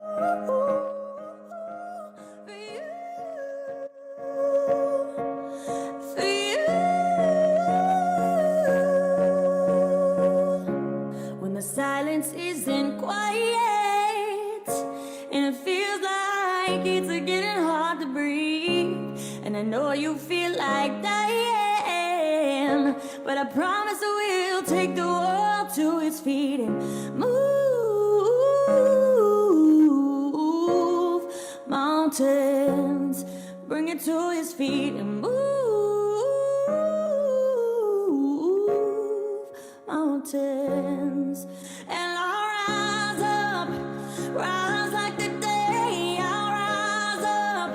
When the silence isn't quiet and it feels like it's getting hard to breathe, and I know you feel like dying, but I promise I will take the world to its feet and move mountains, bring it to his feet and move mountains. And I'll rise up, rise like the day. I'll rise up,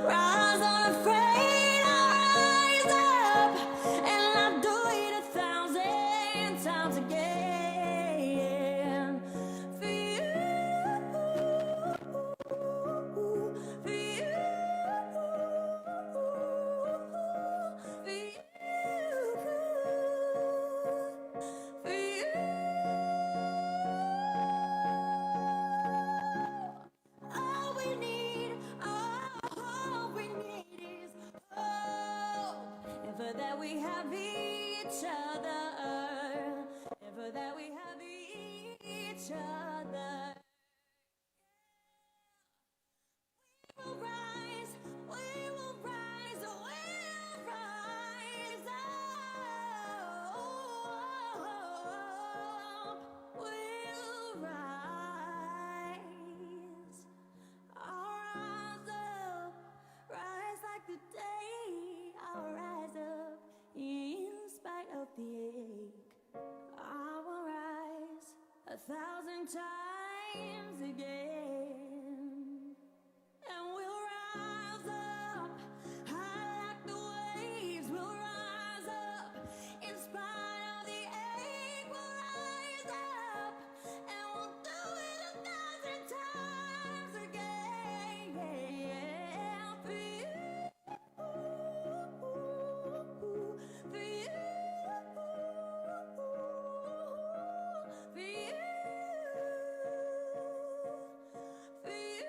rise unafraid. I'll rise up, and I'll do it 1,000 times again. For you, for you, for you. That we have each other, ever that we have each other. We will rise, we will rise, we'll rise up, we'll rise. I'll rise up, rise like the day. I'll rise up in spite of the ache. I will rise 1,000 times again. And we'll rise up high like the waves. We'll rise up in spite of the ache. We'll rise up and we'll do it 1,000 times again. For you, for you, for you, for you.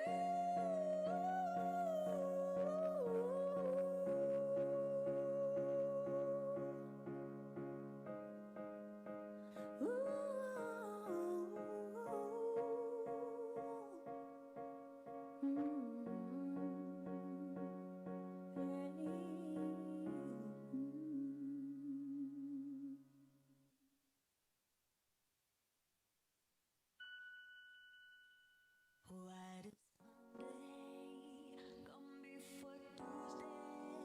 Why does Monday come before Tuesday?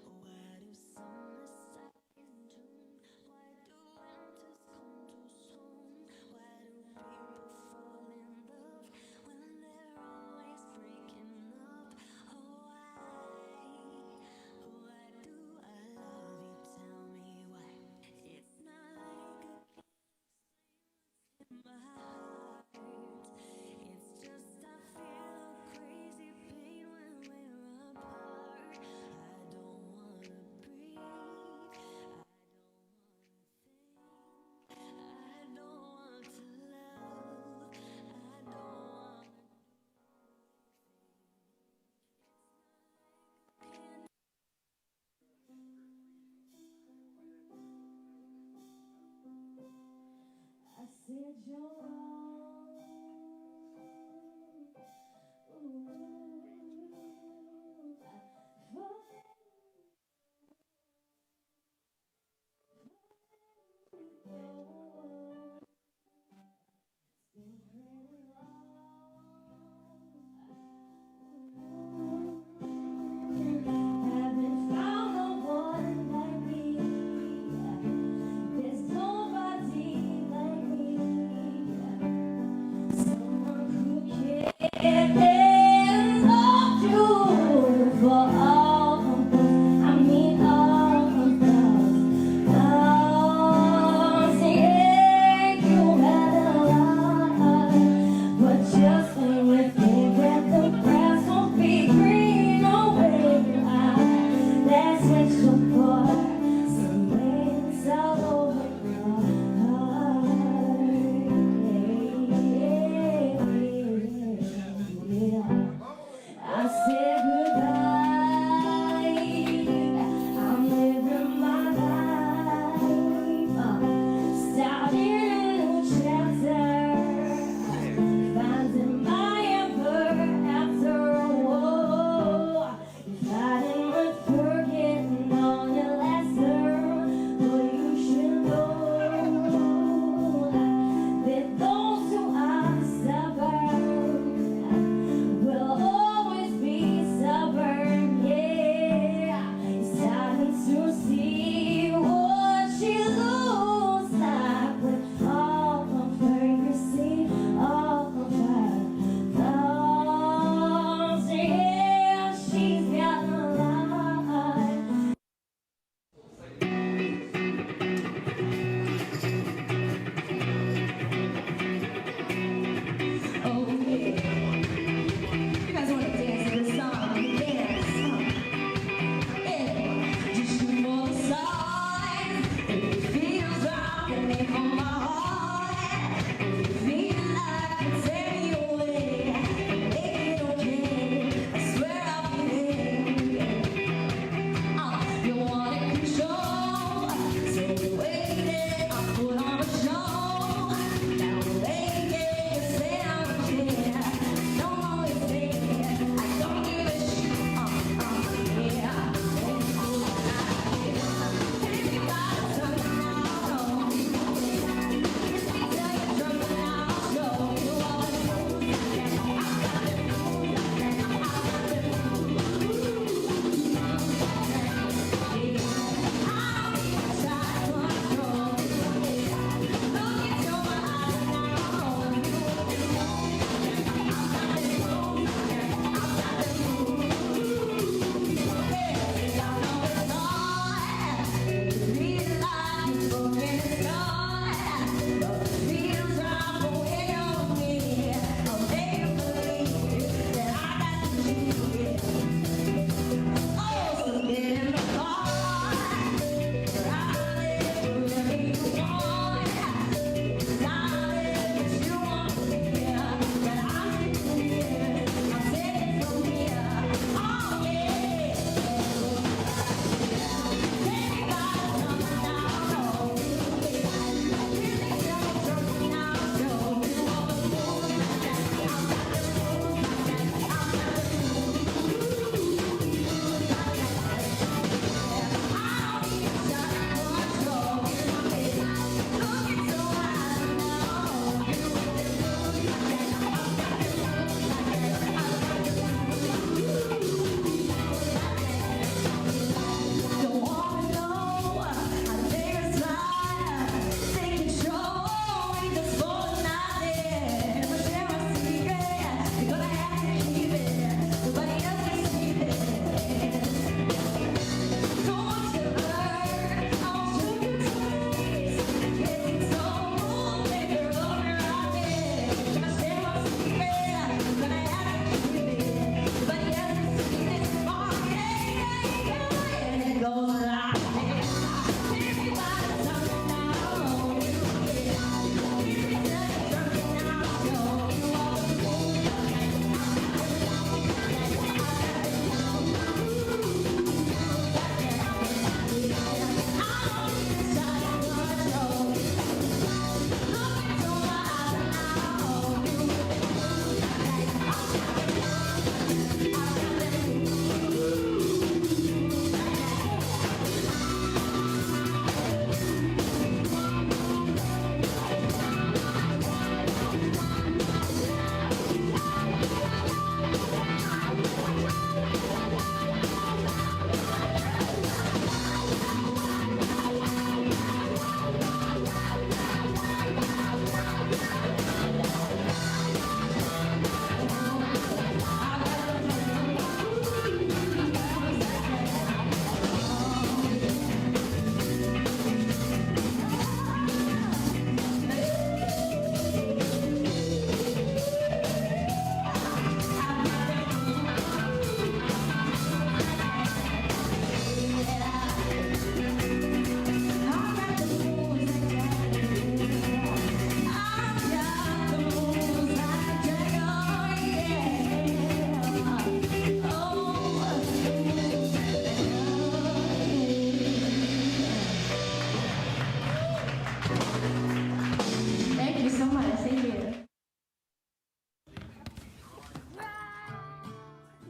Why do summer start in June? Why do winters come too soon? Why do people fall in love when they're always breaking up? Oh, why do I love you? Tell me why. It's not like I can explain what's in my heart. It's just I feel a crazy pain when we're apart. I don't wanna breathe. I don't want to love. I don't want I said you're wrong. Ooh, haven't found no one like me. There's nobody like me. Someone who cares.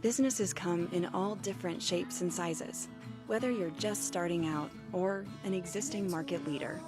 Businesses come in all different shapes and sizes, whether you're just starting out or an existing market leader.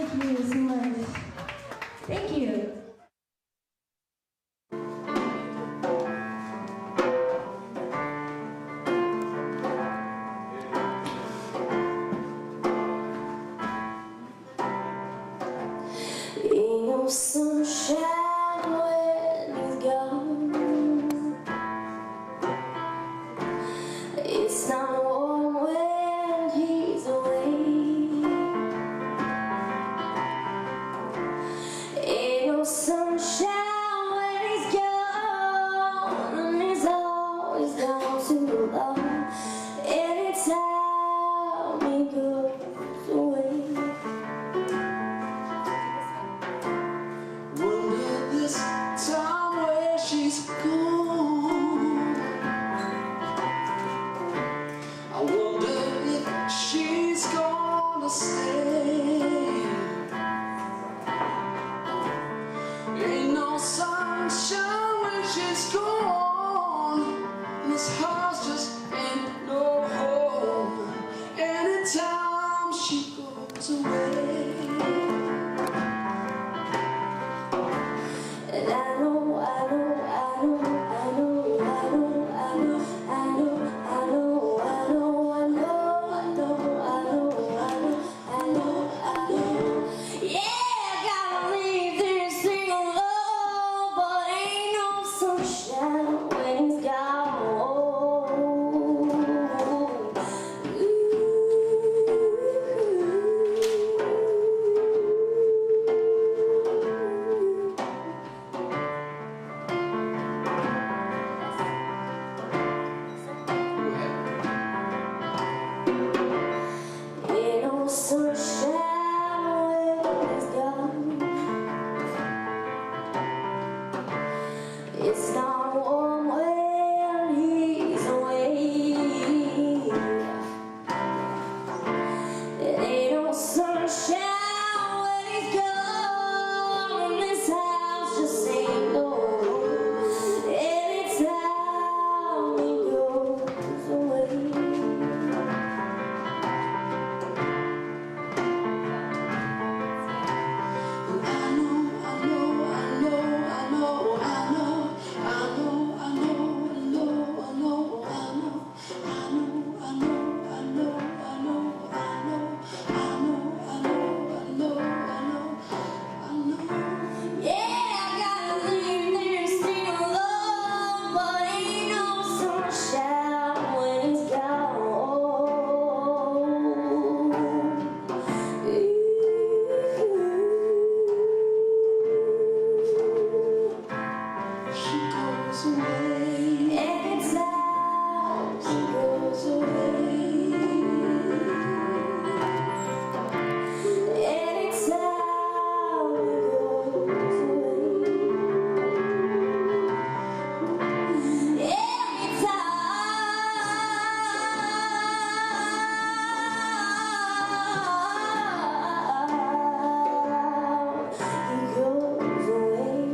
Thank you so much. Thank you. Ain't no sunshine when he's gone. It's not warm when he's away. Ain't no sunshine when he's gone, and he's always gone too long. Anytime he goes away. Wonder this time where she's gone. I wonder if she's gonna stay. Ain't no sunshine when she's gone, and this house just ain't no home. Anytime she goes away. And I know, I know, I know, I know, I know, I know, I know, I know, I know, I know, I know, I know, I know. Yeah, gotta leave this thing alone, but ain't no sunshine when he's gone. Ain't no sunshine when he's gone. It's not warm when he's away. It ain't no sunshine when he's gone, and this house just ain't no home. Anytime he goes away. Yeah, I gotta leave this thing alone, but ain't no sunshine when he's gone. She goes away. Anytime she goes away. Anytime he goes away. Anytime he goes away.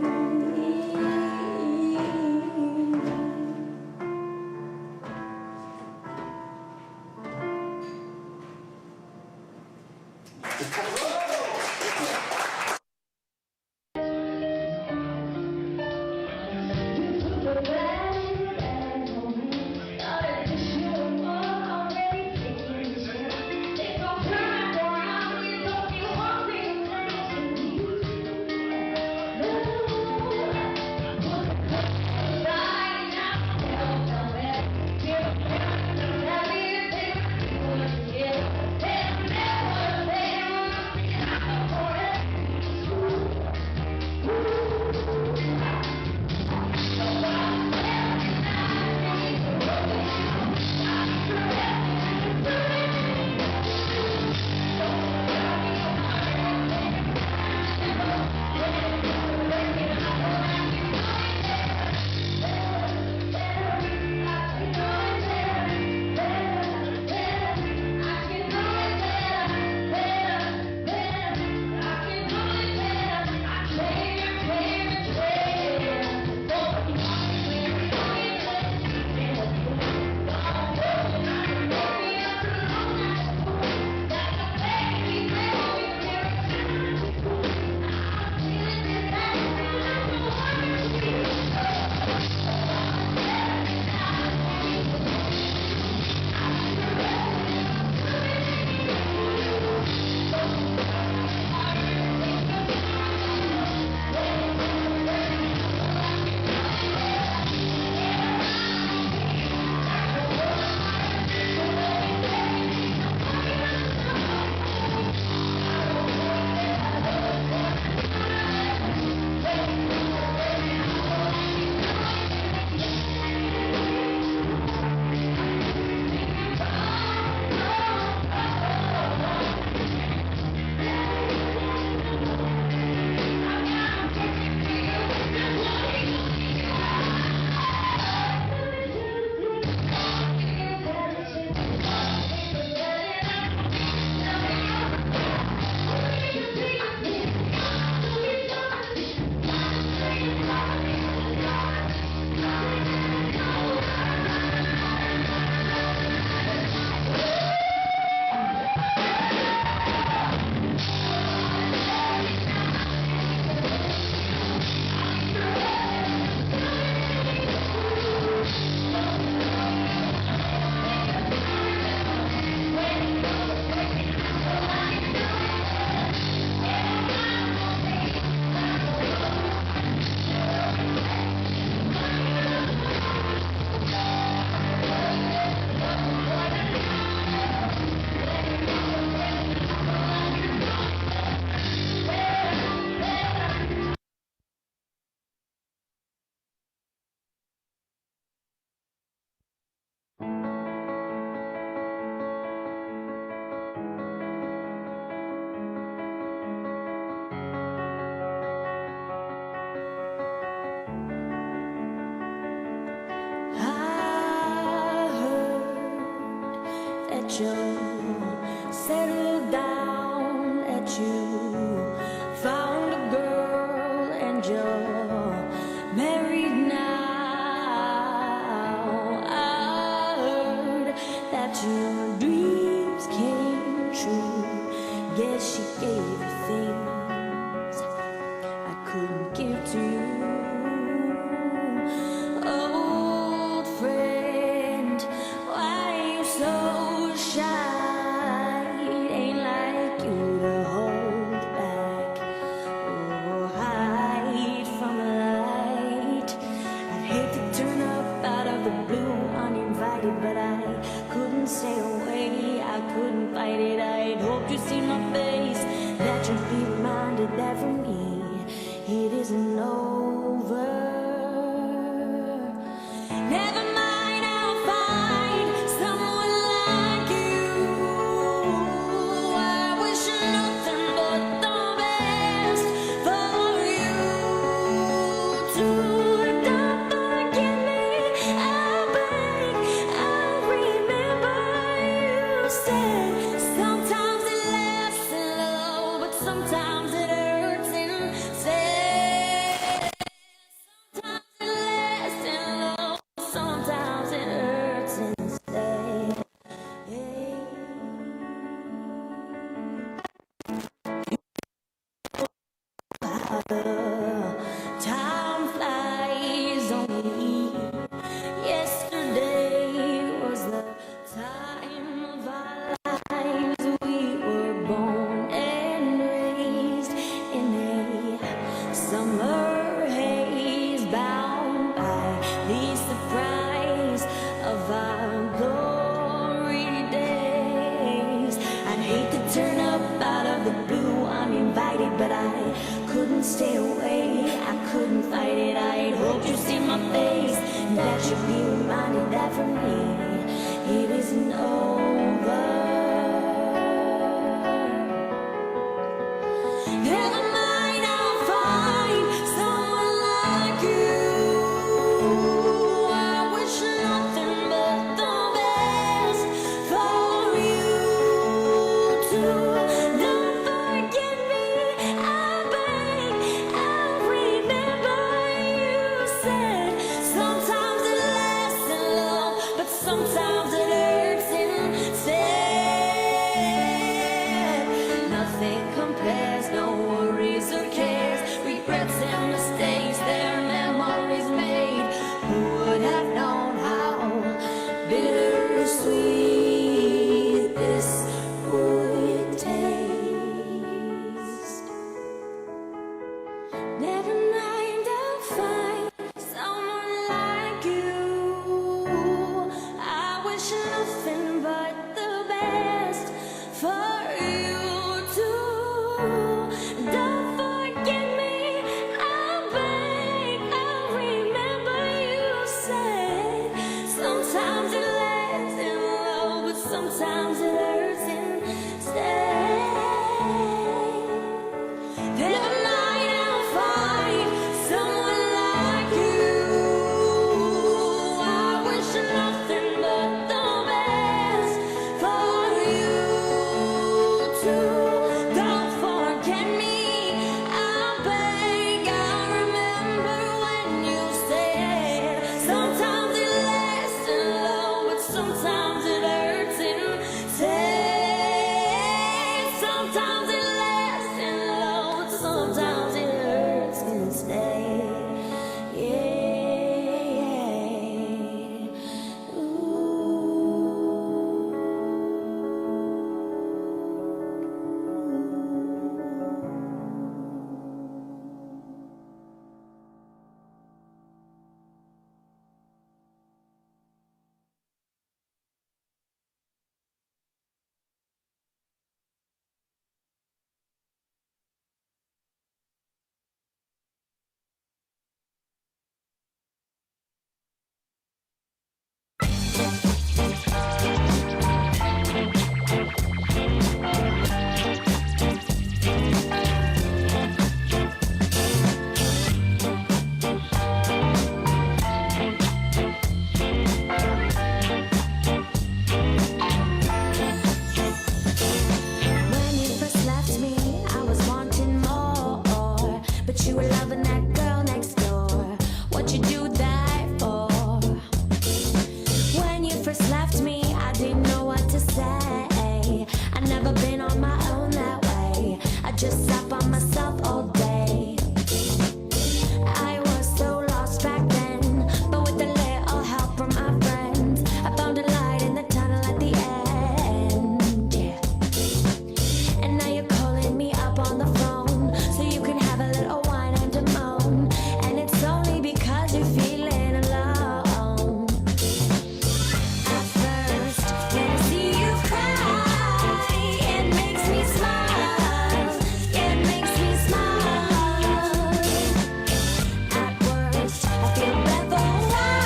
Yes, she gave you things I couldn't give to you. Old friend, why you so shy? It ain't like you to hold back or hide from the light. I'd hate to turn up out of the blue uninvited, but I couldn't stay away, I couldn't fight it. I'd hoped you'd see my face, that you'd be reminded that for me it isn't over. Never mind, I'll find someone like you. I wish nothing but the best for you too. Don't forget me, I beg. I remember you said sometimes it lasts in love, but sometimes it hurts instead. Sometimes it lasts in love, sometimes it hurts instead. Time flies on me. Yesterday was the time of our lives. We were born and raised in a summer haze, bound by the surprise of our glory days. I'd hate to turn up out of the blue uninvited, but I couldn't stay away, I couldn't fight it. I'd hoped you'd see my face, that you'd be reminded that for me it isn't over. Never mind, I'll find someone like you. I wish nothing but the best for you too. Don't forget me, I beg. I remember you said sometimes it lasts in love, but sometimes it hurts instead. Nothing compares, no worries or cares, regrets and mistakes, their memories made. Who would have known how bittersweet this would taste? Never mind, I'll find someone like you. I wish nothing but the best for you too. Don't forget just sat by myself all day. I was so lost back then, but with a little help from my friends, I found a light in the tunnel at the end. Yeah. And now you're calling me up on the phone so you can have a little wine and a moan. And it's only because you're feeling alone. At first, when I see you cry, it makes me smile. It makes me smile. At worst, I feel bad for a while,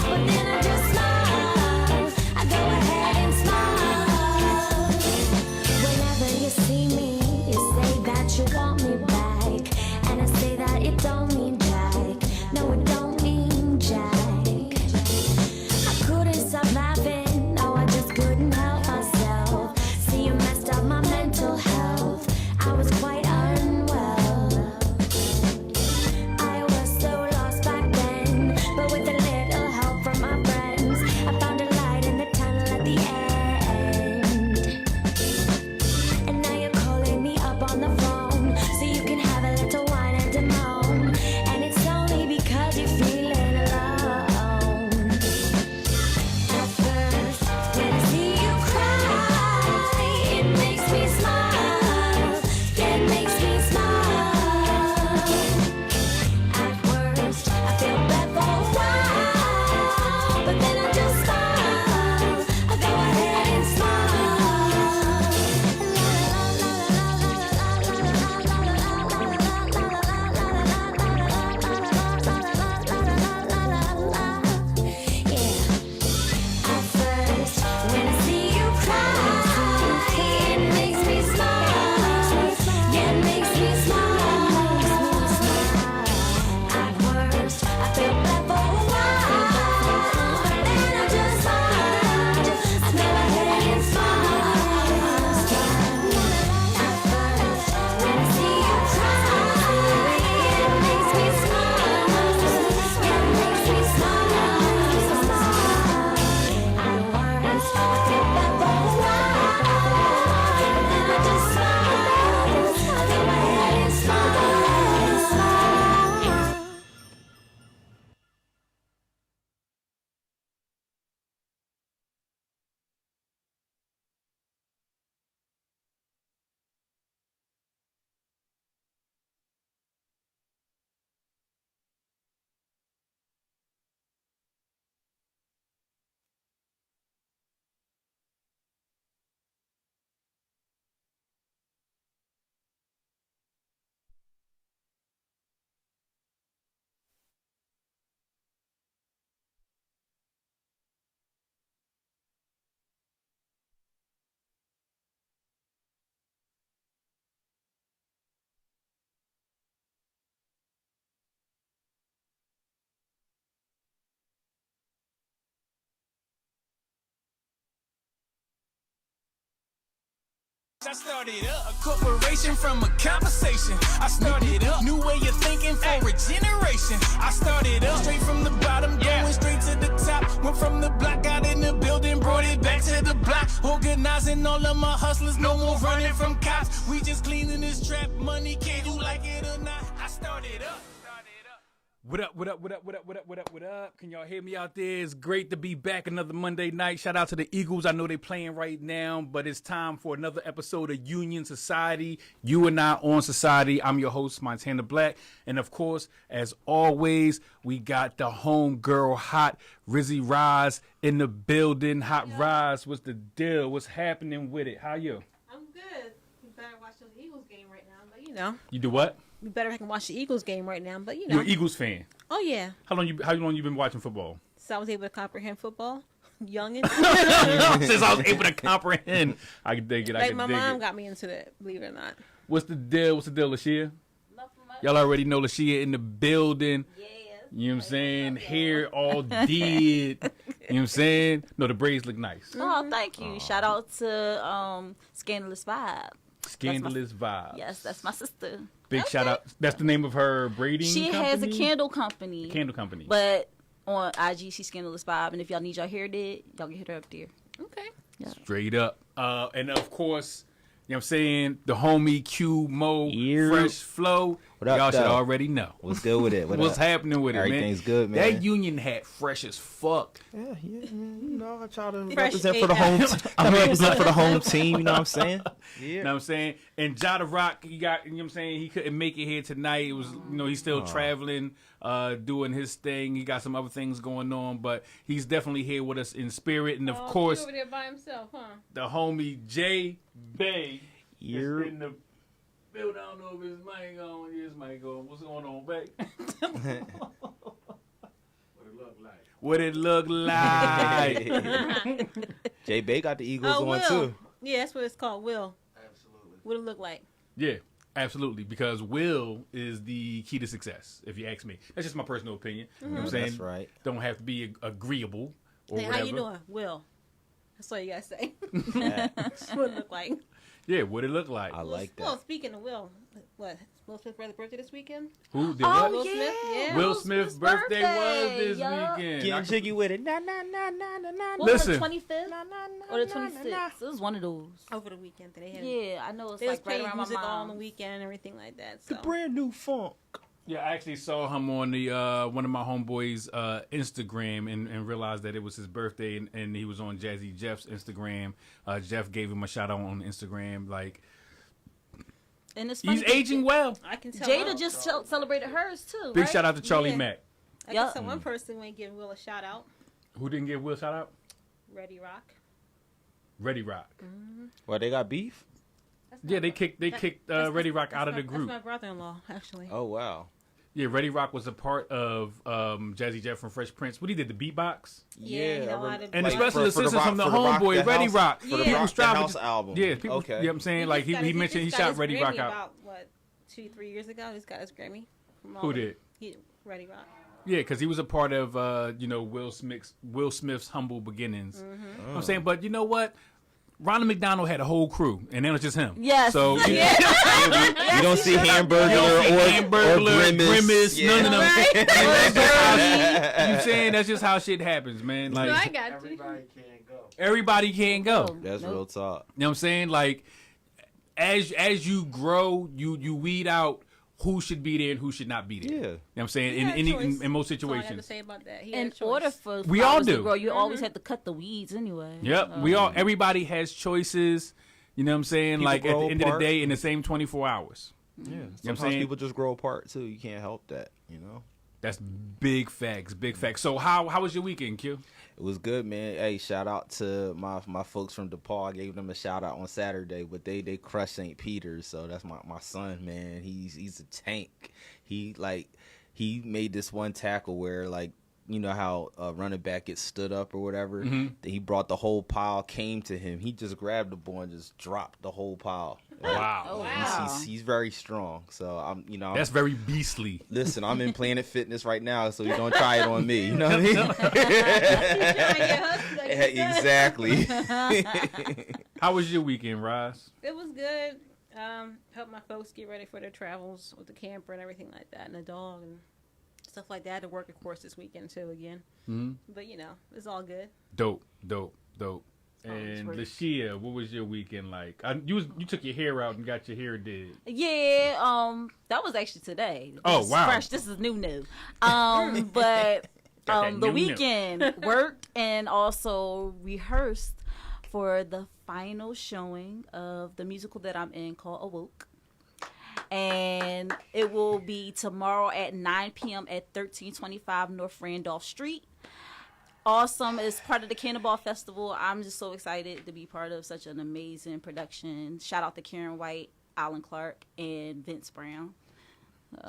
but then I just smile. I go ahead and smile. Whenever you see me, you say that you want me back, and I say that it don't mean jack. No, it don't mean jack. I couldn't stop laughing, no, I just couldn't help myself. See, you messed up my mental health. I was quite unwell. I was so lost back then, but with a little help from my friends, I found a light in the tunnel at the end. And now you're calling me up on the phone so you can have a little wine and a moan. And it's only because you're feeling alone. At first, when I see you cry, it makes me smile. It makes me smile. At worst, I feel bad for a while, but then I just smile. I go ahead and smile. Yeah. At first, when I see you cry, it makes me smile. It makes me smile. At worst, I feel bad for a while, but then I just smile. I go ahead and smile. At first, when I see you cry, it makes me smile. It makes me smile. At worst, I feel bad for a while, but then I just smile. I go ahead and smile. I started up a corporation from a conversation. I started up new way of thinking for a generation. I started up straight from the bottom, going straight to the top. Went from the block out in the building, brought it back to the block. Organizing all of my hustlers, no more running from cops. We just cleaning this trap money, can you like it or not? I started up. What up, what up, what up, what up, what up, what up, what up? Can y'all hear me out there? It's great to be back another Monday night. Shout out to the Eagles. I know they playing right now, but it's time for another episode of Union Society. You and I on Society. I'm your host, Montana Black. And of course, as always, we got the home girl hot, Rizzy Rise in the building. Hot Rise, what's the deal? What's happening with it? How you? I'm good. You better watch those Eagles game right now, but you know. You do what? You better I can watch the Eagles game right now, but you know. You're an Eagles fan. Oh yeah. How long you been watching football? So I was able to comprehend football. Youngin. Since I was able to comprehend. I can dig it. I Like can my dig mom it. got me into that, believe it or not. What's the deal? What's the deal, Lashia? Y'all already know Lashia in the building. Yeah. You know what I'm saying? Hair all did. You know what I'm saying? No, the braids look nice. Oh, thank you. Shout out to Scandalous Vibe. Scandalous Vibes. Yes, that's my sister. Big shout out. That's the name of her braiding She company? has a candle company. Candle company. But on IG, she's Scandalous Vibe. And if y'all need y'all hair did, y'all can hit her up there. Okay. Yeah. Straight up. And of course, You know what I'm saying? The homie Q Mo Yeah. Fresh Flow. What up, Y'all should though? already know. What's good with it? What's up? happening with it, man? Everything's good, man. That Union hat fresh as fuck. Yeah, man. You know, I try to Fresh represent for the home. I represent for the home team. You know what I'm saying? Yeah. You know what I'm saying? And Jada Rock, he got, you know what I'm saying? He couldn't make it here tonight. It was, he's still traveling, doing his thing. He got some other things going on, but he's definitely here with us in spirit. And of course, He over there by himself, huh? the homie Jay Bay You're- is in the building. I don't know if his mic on. His mic on. What's going on, Bay? What it look like? Jay Bay got the Eagles Oh, on Will. too. Yeah, that's what it's called, Will. Absolutely. What it look like? Yeah, absolutely. Because will is the key to success, if you ask me. That's just my personal opinion. You know what I'm saying? That's right. Don't have to be agreeable or Hey, whatever. how you doing? Will. That's all you gotta say. Yeah, What it look like? Yeah, what it look like. I like Well, that. speaking of Will, what? Will Smith's birthday this weekend? Who did Oh, what? Will yeah. Smith? Yeah. Will Smith's birthday was this yup. weekend. Getting jiggy with it. Na na na na na na. What was Listen. the 25th or the 26th? It was one of those. Over the weekend, they had. Yeah, I know it's They was like right playing around my music all on the mom. weekend and everything like that. The So. brand new funk. Yeah, I actually saw him on the one of my homeboys' Instagram and realized that it was his birthday, and he was on Jazzy Jeff's Instagram. Jeff gave him a shout out on Instagram. Like, And it's funny he's aging well. I can tell. Jada just celebrated hers too. Big right? shout out to Charlie Yeah. Mack. I Yup. can tell one person ain't give Will a shout out. Who didn't give Will a shout out? Ready Rock. Ready Rock. Well, they got beef. That's Yeah, not they my- kicked that's- Ready Rock that's out of my- the group. That's my brother-in-law, actually. Oh wow. Yeah, Ready Rock was a part of Jazzy Jeff from Fresh Prince. What he did, the beatbox, Yeah, you know I how rem- to- and Like, the special assistance from the homeboy Ready Rock. for the People Rock the strive House to- album. Yeah, people. Okay. You know what I'm saying? Like just got he his- mentioned he just got shot his Ready Grammy Rock out. About what, 2-3 years ago? He's got his Grammy. From all Who the- did? Ready Rock. Yeah, because he was a part of Will Smith's humble beginnings. Mm-hmm. You know what I'm saying, but you know what? Ronald McDonald had a whole crew, and then it was just him. Yes. So you You don't see Hamburger or Grimace. none of them. Right. And that's just how you know saying that's just how shit happens, man. No, I Like got you. everybody can't go. That's Nope. real talk. You know what I'm saying? Like as you grow, you weed out who should be there and who should not be there. Yeah. You know what I'm saying? He had a In choice. most That's all I have to situations. say about that. He had In a choice. order for We all flowers to do. grow, you always have to cut the weeds anyway. Yep. We all everybody has choices. You know what I'm saying? People Like at grow the end of the apart. day in the same 24 hours. Yeah. what I'm Sometimes saying? people just grow apart too. You can't help that. You know. That's big facts, big facts. So how was your weekend, Q? It was good, man. Hey, shout out to my folks from DePaul. I gave them a shout out on Saturday, but they crushed St. Peter's. So that's my son, man. He's a tank. He made this one tackle where, like, you know how a running back gets stood up or whatever. Mm-hmm. He brought the whole pile, came to him. He just grabbed the ball and just dropped the whole pile. Wow. Oh, Wow. wow. He's very strong. So I'm That's very beastly. listen. I'm in Planet Fitness right now, so you don't try it on me. You know what I mean? Exactly. How was your weekend, Roz? It was good. Helped my folks get ready for their travels with the camper and everything like that, and the dog and stuff like that. To work, of course, this weekend too again. Mm-hmm. But you know, it's all good. Dope. Always And work. Lashia, what was your weekend like? You took your hair out and got your hair did. Yeah, that was actually today. This Oh, is wow. Fresh. This is new. But Got that the new. weekend worked and also rehearsed for the final showing of the musical that I'm in called Awoke. And it will be tomorrow at 9 p.m. at 1325 North Randolph Street. Awesome. It's part of the Cannonball Festival. I'm just so excited to be part of such an amazing production. Shout out to Karen White, Alan Clark, and Vince Brown.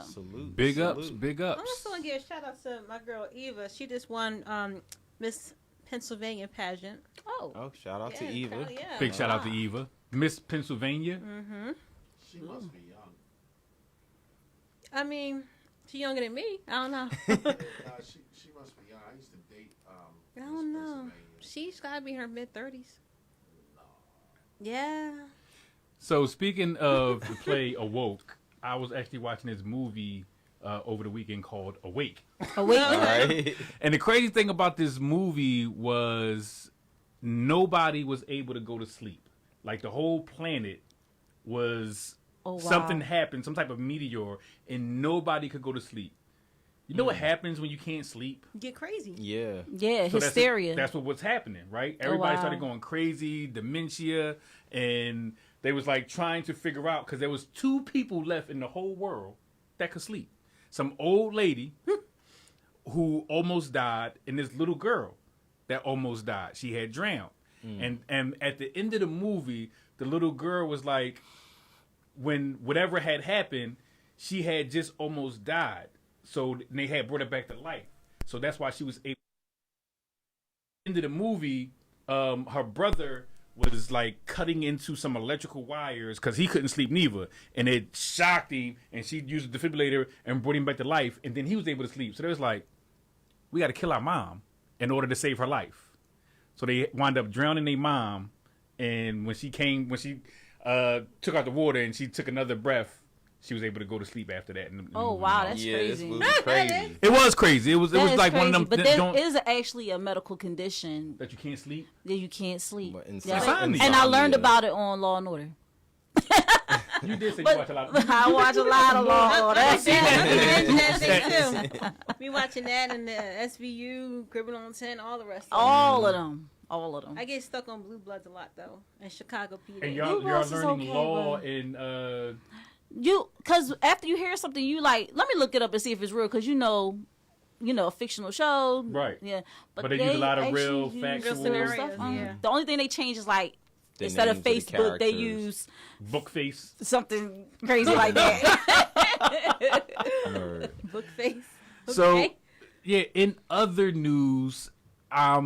Salute. Big ups, Salute. big I ups. also want to give a shout out to my girl Eva. She just won Miss Pennsylvania pageant. Oh, Oh, shout out to Yeah, Eva. yeah. Big shout out to Eva, Miss Pennsylvania. Mm-hmm. She must be young. I mean, she's younger than me. I don't know. She must be young. I used to date. I don't know. She's got to be in her mid-30s. Yeah. So speaking of the play Awoke, I was actually watching this movie over the weekend called Awake. wait. All right. And the crazy thing about this movie was nobody was able to go to sleep. Like the whole planet was Oh, wow. something happened, some type of meteor, and nobody could go to sleep. You know what happens when you can't sleep? Get crazy. Yeah. Yeah, So hysteria. That's what was happening, right? Everybody wow. started going crazy, dementia, and they was like trying to figure out because there was 2 people left in the whole world that could sleep. Some old lady who almost died, and this little girl that almost died. She had drowned, and at the end of the movie, the little girl was like, when whatever had happened, she had just almost died. So they had brought her back to life. So that's why she was able. Into the movie, her brother was like cutting into some electrical wires because he couldn't sleep neither, and it shocked him. And she used a defibrillator and brought him back to life, and then he was able to sleep. So they was like, we got to kill our mom in order to save her life. So they wound up drowning their mom, and when she took out the water and she took another breath, she was able to go to sleep after that. Oh wow, that's Yeah, this crazy. movie's crazy. It was crazy. It was That is like one of them crazy. But that there don't, is actually a medical condition that you can't sleep. that you can't sleep. But Yeah. insomnia. And I learned about it on Law and Order. You did say you watch a lot of I watch a lot of Law and Order. That's that thing too. We watching that and the SVU, Criminal Intent, all the rest of them. All of them. All of them. I get stuck on Blue Bloods a lot though, and Chicago PD. And Blue y'all Bloods is learning okay, law but- and Because after you hear something, you like, let me look it up and see if it's real. Because you know, a fictional show, Right. Yeah, But they use a lot of actually real use factual real scenarios, stuff. yeah. The only thing they change is like The instead of names of the Facebook, they characters. use book face. something crazy like that. Word. Book face. So Okay. yeah, in other news, I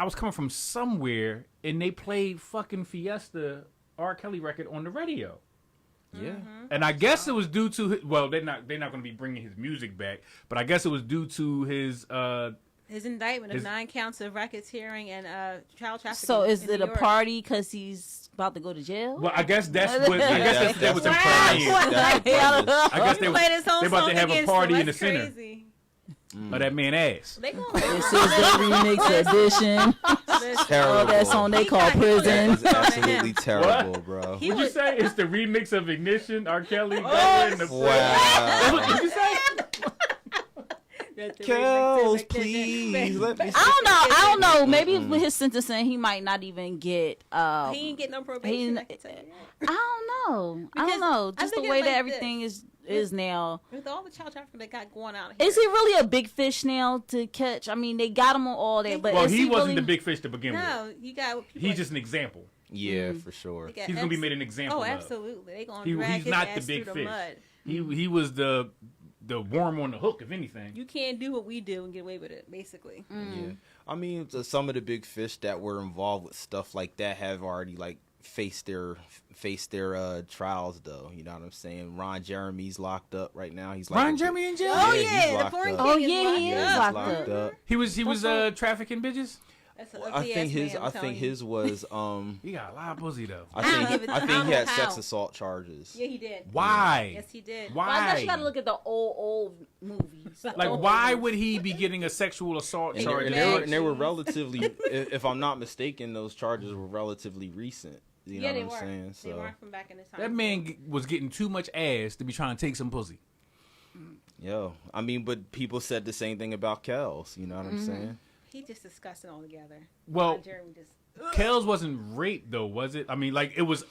was coming from somewhere and they played fucking Fiesta R. Kelly record on the radio. Yeah. And I guess it was due to they're not going to be bringing his music back, but I guess it was due to his His indictment of His- 9 counts of racketeering and child trafficking. So is in it New a York. party because he's about to go to jail? well, I guess that's what that was the implying. premise. That's the premise. I guess they Play this whole they about song to have a against party him. in the That's center crazy. of that man ass. They gonna This is the remix edition Terrible. of that song they He call got- he put Prison. It's absolutely terrible, bro. He Would you was- say it's the remix of Ignition? R. Kelly got her in the Wow. That's what did you say? That's the Kells, remix. please let me. I don't know. Maybe with his sentencing, he might not even get. He ain't getting no probation. I can tell you that. I don't know. I Because don't know. I Just the think way it's that like everything is now. With all the child trafficking they got going out here. Is he really a big fish now to catch? I mean, they got him on all that, but Well, is he wasn't really... the big fish to begin with. No, you got what people He's just an example. Yeah, for sure. they got He's gonna be made an example Oh, of. absolutely. They gonna He- drag he's his not the ass big through fish. the mud. He was the worm on the hook, if anything. You can't do what we do and get away with it, basically. Yeah. I mean, some of the big fish that were involved with stuff like that have already like faced their trials, though. You know what I'm saying? Ron Jeremy's locked up right now. He's Ron like Jeremy in jail? Oh, he's yeah, the locked porn up. Oh king yeah, he locked is up. locked locked up. up. He was trafficking bitches. That's I think his was He got a lot of pussy though. I don't give think a- I I think don't he had know sex how. assault charges. Yeah, he did. Why? Yes, he did. Why? Well, I guess you got to look at the old movies. Like, why would he be getting a sexual assault And, charge? they were relatively, if I'm not mistaken, those charges were relatively recent. You know Yeah, they what were. I'm saying? They So weren't from back in the time. That man was getting too much ass to be trying to take some pussy. yo, I mean, but people said the same thing about Kels. You know what I'm saying? He just disgusting altogether. Well, Jeremy just. Kells wasn't rape though, was it? I mean, like it was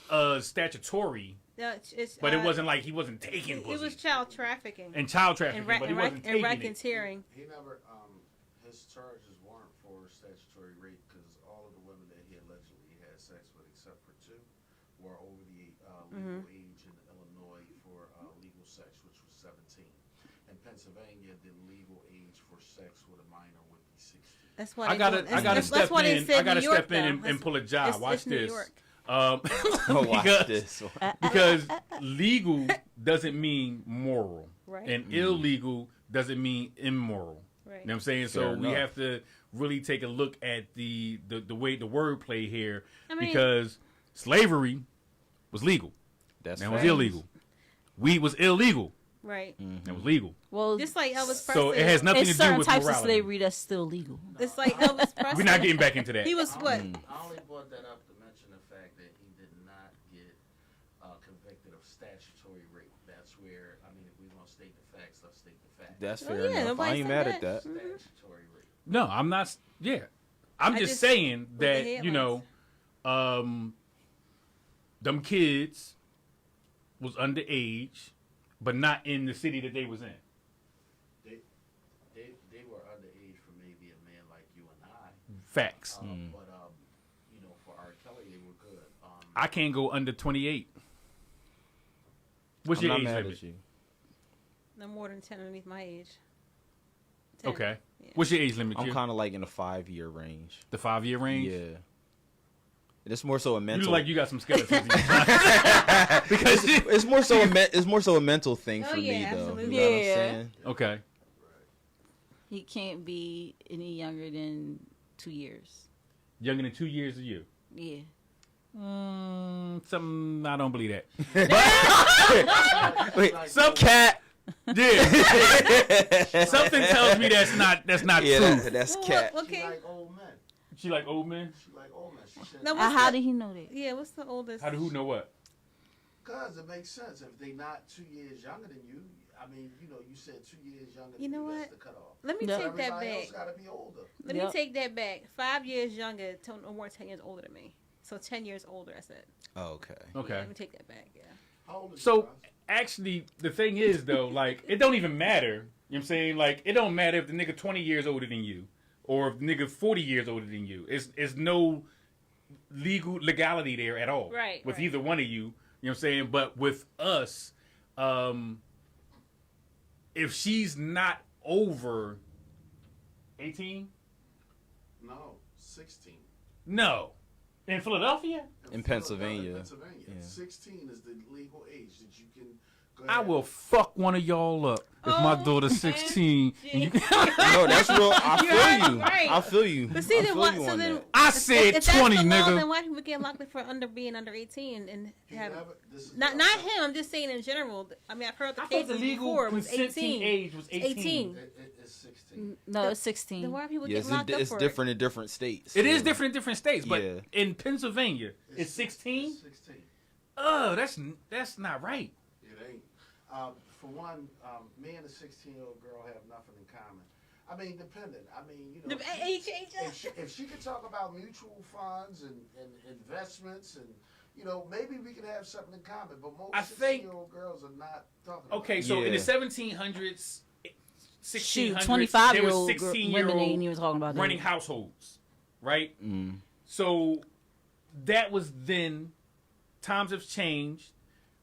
statutory, No, it's, but it wasn't like he wasn't taking pussy. It was child trafficking and child trafficking, but he wasn't taking it. racketeering. He never, his charges weren't for statutory rape because all of the women that he allegedly had sex with, except for 2, were over the legal age in Illinois for legal sex, which was 17. In Pennsylvania, the legal age for sex with a minor would be 16. That's why I gotta step in. I gotta step in and pull a job. Watch this. Oh, watch because, this. because legal doesn't mean moral, Right. and illegal doesn't mean immoral. Right. You know what I'm saying? So Fair we enough. have to really take a look at the way the wordplay here, I mean- because slavery was legal, That's and was facts. illegal. Weed was illegal, Right. and it was legal. Well, Just like Elvis Presley. So it has nothing it's to do certain with types morality. of slavery that's still legal. It's like Elvis Presley. We're not getting back into that. He was what? I only brought that up to mention the fact that he did not get statutory rape. That's where, I mean, if we want to state the facts, let's state the facts. That's Oh, fair yeah, enough. I nobody ain't said mad that. at that. Statutory rape. No, I'm not. Yeah, I'm I just just- saying with the that you know, them kids was underage, but not in the city that they was in. They were underage for maybe a man like you and I. Facts. But you know, for R. Kelly, they were good. I can't go under 28. What's I'm your not age mad limit? at you. No more than 10 underneath my age. 10. Okay. Yeah. What's your age limit? I'm Q? kind of like in the 5-year range. The 5-year range. Yeah. It's more so a You mental. look like you got some skeletons. in your because it's more so it's more so a mental thing Oh, for me yeah, though. absolutely. You know what I'm Yeah. saying? okay. He can't be any younger than 2 years. Younger than 2 years of you. Yeah. Something I don't believe that. Wait, Some cat. Yeah. Something tells me that's not Yeah, true. that's Well, cat. She okay. like old men. She like old men. She like old men. She said, Now, what's How the- did he know that? Yeah, what's the oldest? How do who know what? because it makes sense. If they not 2 years younger than you, I mean, you know, you said 2 years younger than You know that's what? the cutoff. Let me Yeah. take that Everybody else back. got to be older. Let Yep. me take that back. 5 years younger, no more than 10 years older than me. So 10 years older, I said. Oh, okay. Okay. Yeah, let me take that back, yeah. How old is So you, Ross? actually, the thing is though, like it don't even matter. You know what I'm saying? Like it don't matter if the nigga 20 years older than you or if the nigga 40 years older than you. It's no legality there at all. Right, With right. either one of you. You know what I'm saying? But with us, if she's not over 18, No, 16. no. In Philadelphia, In Pennsylvania. Pennsylvania. Yeah. 16 is the legal age that you can go I ahead. will fuck one of y'all up if my Oh, daughter's 16. And you No, that's real. I You're feel you. right. I feel you. But see, I then feel what? you So on then, that. I if said that's 20, the law, nigga. then why do people get locked up for being under 18 and You have never- this is not what not I'm him? I'm just saying in general. I mean, I've heard the I thought cases the legal before. It was consenting 18. age was 18. 18. It's 16. No, it's 16. Then why are people Yes, getting locked up it's for different in different states. It is Yeah. different in different states, but Yeah. in Pennsylvania, it's 16. It's 16. Oh, that's not right. It ain't. For one, me and a 16-year-old girl have nothing in common. I mean, dependent. I mean, you know, The age change. if she could talk about mutual funds and investments and, you know, maybe we could have something in common. But most I think- 16-year-old girls are not talking about Okay, it. so in the Yeah. 1700s, 1600s, Shoot, 25-year-old there was women 16-year-old ain't even talking about that. running households, right? Mm. So that was then. Times have changed.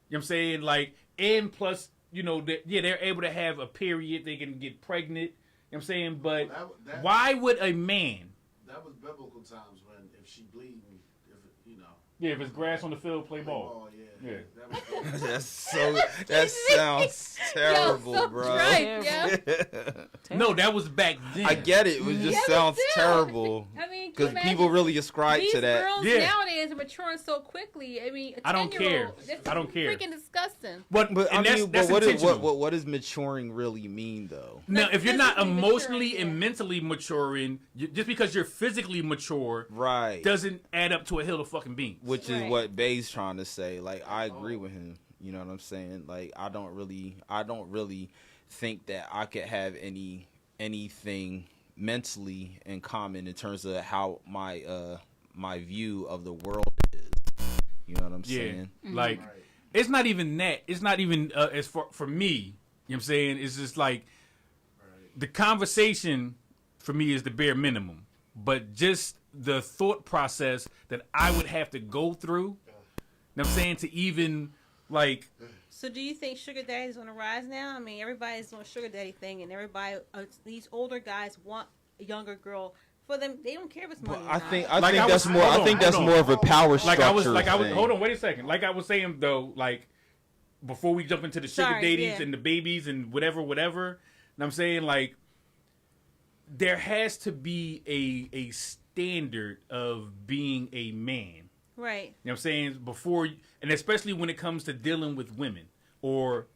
You know what I'm saying? Like, and plus, you know, they're able to have a period. They can get pregnant. You know what I'm saying? But That- why would a man, That was biblical times when if she bleeding, if you know, yeah, if it's grass on the field, play play ball. ball, yeah. Yeah. That was biblical. That's so. That sounds terrible, so bro. right, yeah. No, that was back then. I get it. It just Yeah, but sounds still. terrible. I mean, Because people really ascribe these to that. girls Yeah. nowadays are maturing so quickly. I mean, I don't care. 10-year-old, that's I don't care. Freaking disgusting. But But I and that's, mean, that's but what, is, intentional. what does maturing really mean, though? Now, Like, if you're not physically emotionally maturing, and yeah. mentally maturing, just because you're physically mature Right. doesn't add up to a hill of fucking beans. Which is Right. what Bay's trying to say. Like, I agree with him. You know what I'm saying? Like, I don't really think that I could have anything mentally in common in terms of how my view of the world is. You know what I'm Yeah, saying? like Right. it's not even that. It's not even as for me. You know what I'm saying? It's just like Right. the conversation for me is the bare minimum, but just the thought process that I would have to go through. You know what I'm saying, to even like. So, do you think sugar daddy's on the rise now? I mean, everybody's doing sugar daddy thing, and everybody, these older guys want a younger girl for them. They don't care if it's money. But or I not. think Like, I that's was- more. hold I think on, that's hold more on. of a power structure. Like I was thing. hold on, wait a second. Like I was saying though, like before we jump into the sugar Sorry, daddies yeah. and the babies and whatever, and I'm saying like there has to be a standard of being a man. Right. You know what I'm saying? Before, and especially when it comes to dealing with women or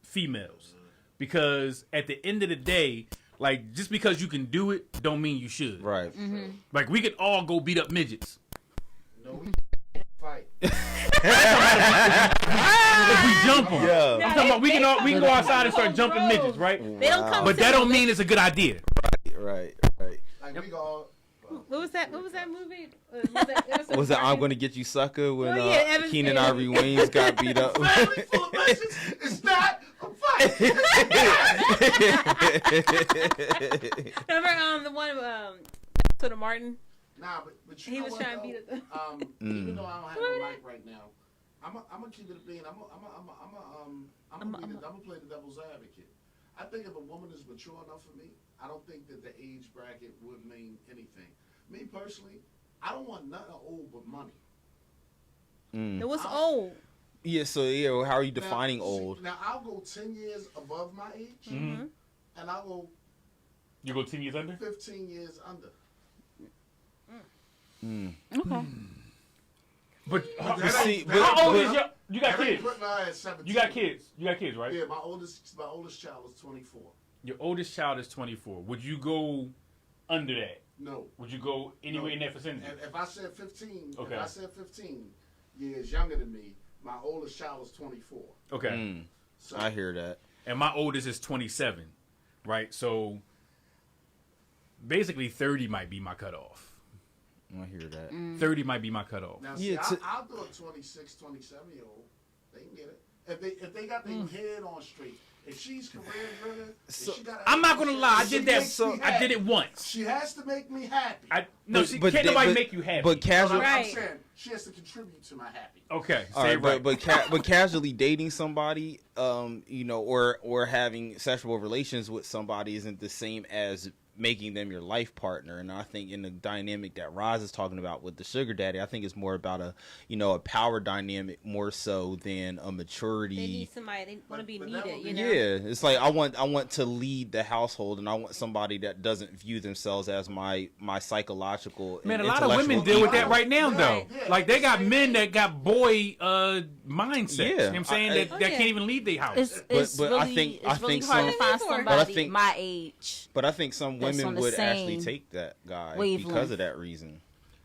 females, because at the end of the day, like just because you can do it, don't mean you should. Right. Mm-hmm. Like we could all go beat up midgets. No, we fight. jump them. Yeah. I'm talking about we can go outside and start jumping midgets, right? They don't come. But that don't mean it's a good idea. Right. Like we go. What was that movie? Was that I'm Gonna Get You Sucker when Evan Keenan Sanders. Ivory Wayans got beat up? Family full of bitches. It's not a fight. Remember the one to the Martin? Nah, but you He know was what, trying to though? beat it. Even though I don't have a mic right now, I'm gonna keep it a bean. I'm gonna play the devil's advocate. I think if a woman is mature enough for me, I don't think that the age bracket would mean anything. Me personally, I don't want nothing old but money. It was old. Yeah. So how are you defining old? Now I'll go 10 years above my age, Mm-hmm. and I'll go You go 10 years under? 15 years under. Okay. But that see, ain't- but- that how old ain't- is your? You got that ain't kids. putting her at 17. You got kids. You got kids, right? Yeah, my oldest child is 24. Your oldest child is 24. Would you go under that? No. Would you go anywhere No. in that vicinity? And if I said 15, Okay. if I said 15 years younger than me, my oldest child is 24. Okay. So I hear that. And my oldest is 27, right? So basically 30 might be my cutoff. I hear that. 30 might be my cutoff. now, see, Yeah, I'll do a 26, 27-year-old. They can get it. If they got their head on straight, if she's career driven, So- I'm not gonna lie, I did that. She makes me I did happy. it once. She has to make me happy. Can't they- nobody make you happy. But casual. I'm Right. saying she has to contribute to my happy. Okay, All say right, it right. but casually dating somebody, or having sexual relations with somebody isn't the same as making them your life partner. And I think in the dynamic that Roz is talking about with the sugar daddy, I think it's more about a power dynamic more so than a maturity. They need somebody. They want to be But that needed. would You be- know. Yeah, it's like I want to lead the household, and I want somebody that doesn't view themselves as my psychological. Man, and a lot of women intellectual deal with that equal. right now, though. Right, yeah. Like they got men that got boy mindsets. Yeah. You know what I'm saying? that Oh, that yeah. can't even leave their house. It's but really, I think- it's I really think hard to some- find But I somebody think- my age. But I think some That's women on the would actually same take that guy wavelength. because of that reason.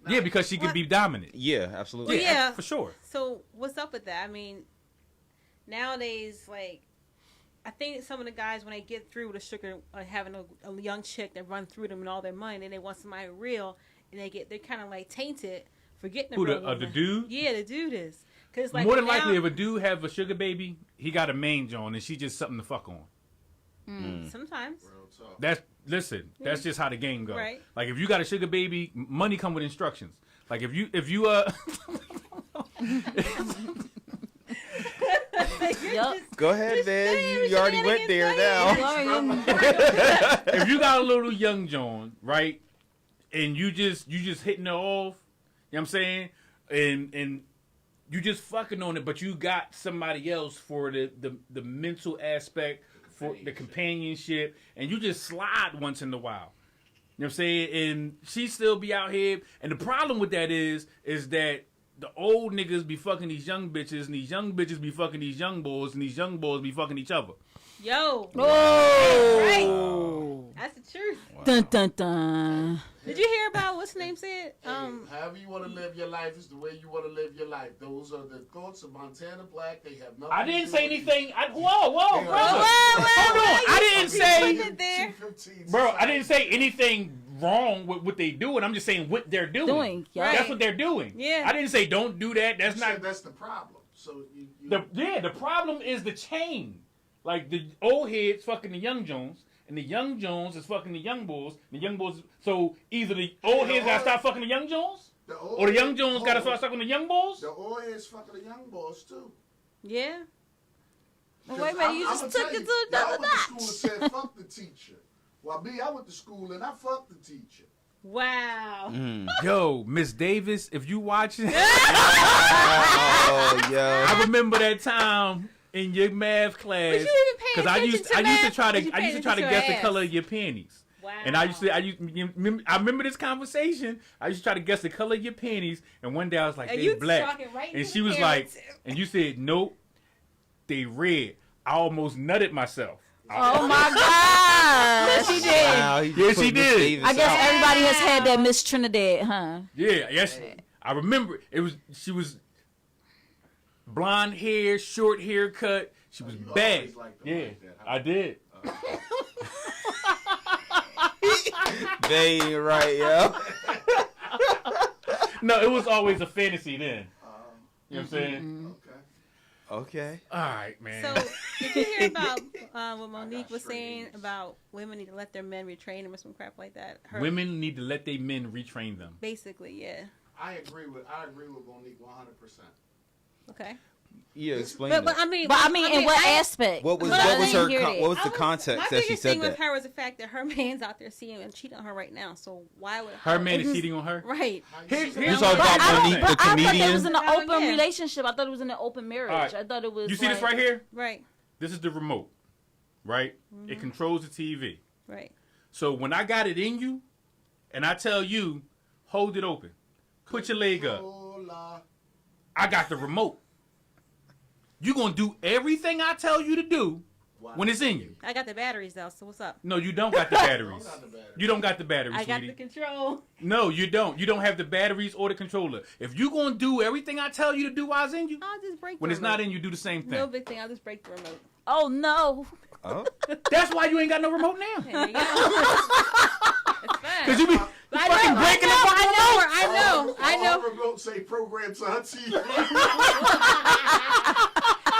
Yeah, because she could What? be dominant. Yeah, absolutely. Well, yeah. for sure. So what's up with that? I mean, nowadays, like, I think some of the guys when they get through with a sugar, having a young chick that run through them and all their money, and they want somebody real, and they're kind of like tainted for getting a Who, real the woman. dude? Yeah, the dude is. Cause like More than now- likely, if a dude have a sugar baby, he got a mange on, and she just something to fuck on. sometimes. Real talk. That's just how the game goes. Right. Like if you got a sugar baby, money come with instructions. Like if you Yup. Go ahead, man. You already went there now. if you got a little young John, right, and you just hitting it off, you know what I'm saying, and you just fucking on it, but you got somebody else for the mental aspect, for the companionship, and you just slide once in a while. You know what I'm saying? And she still be out here, and the problem with that is that the old niggas be fucking these young bitches, and these young bitches be fucking these young boys, and these young boys be fucking each other. Yo, Oh. that's the truth. Dun dun dun. Did you hear about what's the name said? However you want to live your life is the way you want to live your life. Those are the thoughts of Montana Black. They have nothing. I to didn't do say with anything. Whoa, Hey, brother. Hold on. I didn't say, there. 215 bro. I society. didn't say anything wrong with what they doing. I'm just saying what they're doing. Yeah. That's what they're doing. Yeah. I didn't say don't do that. That's You not said that's the problem. So you the problem is the chain. Like the old heads fucking the young Jones, and the young Jones is fucking the young bulls. The young bulls. So either the old heads gotta stop fucking the young Jones, or the young Jones gotta start fucking the young bulls. The old heads fucking the young boys too. Yeah. Well, wait a minute, you just took it to another went to school notch. and said fuck the teacher. Well, me, I went to school and I fucked the teacher. Wow. Yo, Miss Davis, if you watching, Oh, yeah. I remember that time in your math class Was you even paying I used attention to to math? try Was you to I used to paying try to attention to guess her the ass? color of your panties. Wow. And I remember this conversation. I used to try to guess the color of your panties, and one day I was like, And they you black. talking right And to she the was like, parents. and you said, nope, they red. I almost nutted myself. Oh my God. She did. Wow, he Yeah, put she Miss did. Davis I guess out. everybody has had that Miss Trinidad, huh? Yeah, yes. I remember it was. She was blonde hair, short haircut. She was You bad. always liked them Yeah, like that, huh? I did. They ain't right, yo. No, it was always a fantasy then. You know what I'm saying? Okay. Okay. All right, man. So, did you hear about what Monique was saying about women need to let their men retrain them or some crap like that? Women need to let their men retrain them. Basically, yeah. I agree with Monique 100%. Okay. Yeah, explain But that. I mean, in what aspect? What was But I her didn't what was I the was- context my that she biggest said thing that? with her was the fact that her man's out there seeing and cheating on her right now. So why would Her man is cheating on her. Right? Here's You what talking I'm about saying. Monique, the I thought it comedian? was in an Oh, open yeah. relationship. I thought it was in an open marriage. All right. I thought it was. You see this right here? Right. This is the remote, right? It controls the TV. Right. So when I got it in you, and I tell you, hold it open, put your leg up, Hola. I got the remote. You gonna do everything I tell you to do when it's in you. I got the batteries though. So what's up? No, you don't got the batteries. Don't got the battery. You don't got the batteries, I got sweetie. the control. No, you don't. You don't have the batteries or the controller. If you gonna do everything I tell you to do while it's in you, I'll just break. when the it's not remote. in you, do the same thing. No big thing. I'll just break the remote. Oh no! Oh. That's why you ain't got no remote now. There you go. It's fine. Cause you be fucking breaking the fucking remote. I know. All remote say programs on TV.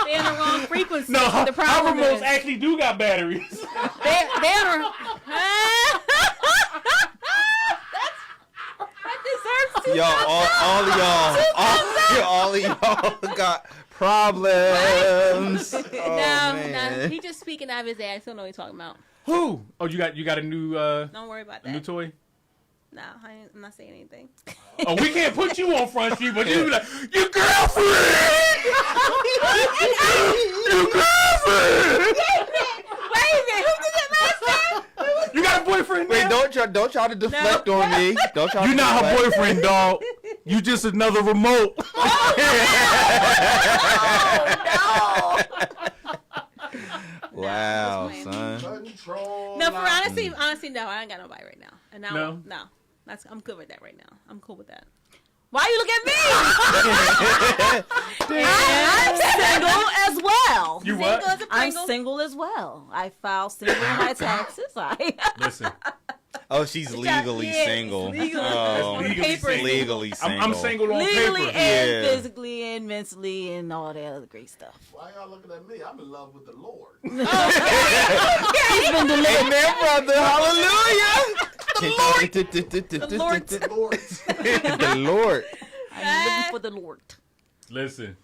They're in the wrong frequency. No, the her problem remotes is actually do got batteries. they're that deserves to. Yo, all of y'all got problems. Oh, No, man. he just speaking out of his ass. He don't know what he's talking about. Who? Oh, you got a new Don't worry about a new that. toy? No, I'm not saying anything. Oh, we can't put you on Front Street, but you be like, your girlfriend! Your girlfriend! Wait a minute, who did that last time? You got a boyfriend now? Wait, don't try to deflect on me. Don't try. You're to not her deflect. boyfriend, dog. You just another remote. Wow, Just son. Control. No, for honestly, no, I ain't got nobody right now. And now, No? no, I'm good with that right now. I'm cool with that. Why you look at me? I'm single as well. You Single what? as a I'm Pringle. single as well. I filed single in my taxes. Listen, Oh, she's legally Yeah, single. legally. Oh, On the legally paper. single. legally single. I'm single on legally paper. and Yeah. physically and mentally and all that other great stuff. Why y'all looking at me? I'm in love with the Lord. He's been delivered. Amen, brother. Hallelujah. The Lord. The Lord. The Lord. I'm living for the Lord. Listen,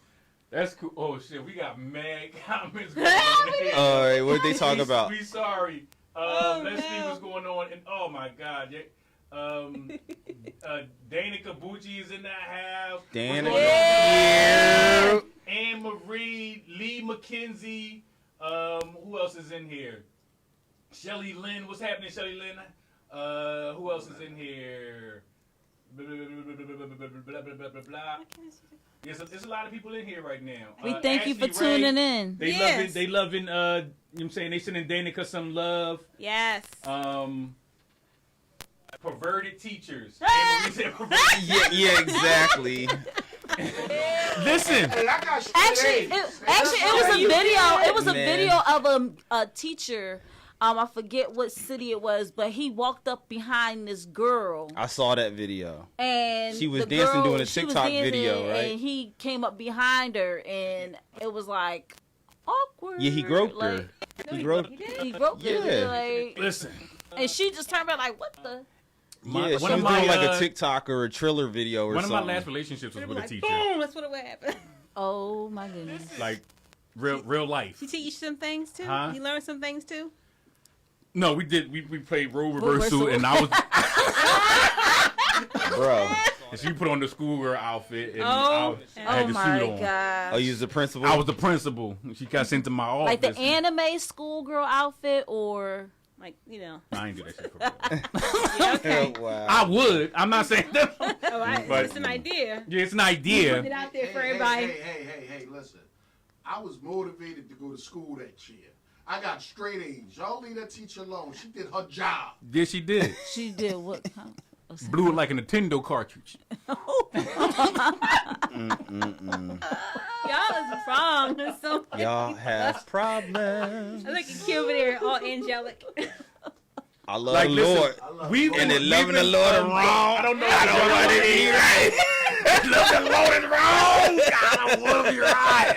that's cool. Oh shit, we got mad comments going on here. All right, what did they talk about? We sorry. Let's see no. what's going on. And oh my God, Dana Kabuchi is in that house. Dana. What's going on? Yeah. Anne Marie, Lee McKenzie. Who else is in here? Shelly Lynn. What's happening, Shelly Lynn? Who else is in here? Blah, blah, blah, blah, blah. There's a lot of people in here right now. We thank you for Ashley Ray, tuning in. They Yes. loving, you know what I'm saying? They sending Danica some love. Yes. Perverted teachers. Ah! Anne Marie said perverted. Yeah, exactly. Listen, Hey, I got straight Actually, A's. it was a video. It was a Man. video of a teacher. I forget what city it was, but he walked up behind this girl, I saw that video. and She was the dancing, girl- doing a she was TikTok dancing, video, right? And he came up behind her, and it was like awkward. Yeah, he groped like, her. He groped. He groped her. Yeah. Like, listen. and she just turned around like, "What the?" Yeah, she one was of my, doing like a TikTok or a Triller video or One of my something. last relationships was It'll with be a like, teacher. boom, that's what would happen. Oh my goodness. Like real life. He teach you some things too? Huh? You learn some things too? No, we did. We played role reversal, Reversal. and I was. Bro. And she put on the schoolgirl outfit, and Oh. I had Oh the my suit on. god. Oh, you was the principal? I was the principal. She got sent to my office. Like the anime schoolgirl outfit, or Like, you know. I ain't do that shit for real. Yeah, okay. Oh, wow. I would. I'm not saying that. All right, But- it's an idea. Yeah, it's an Put it idea. out there for Hey, everybody. hey, listen. I was motivated to go to school that year. I got straight A's. Y'all leave that teacher alone. She did her job. Yeah, she did. she did what? Huh? Blew it like a Nintendo cartridge. Y'all is wrong. So Y'all have problems. I look at Q over there, all angelic. I love Like, the listen, Lord. and And loving the Lord is wrong. I don't know. I don't want it to be right. Love the Lord is wrong. God, I want to be right.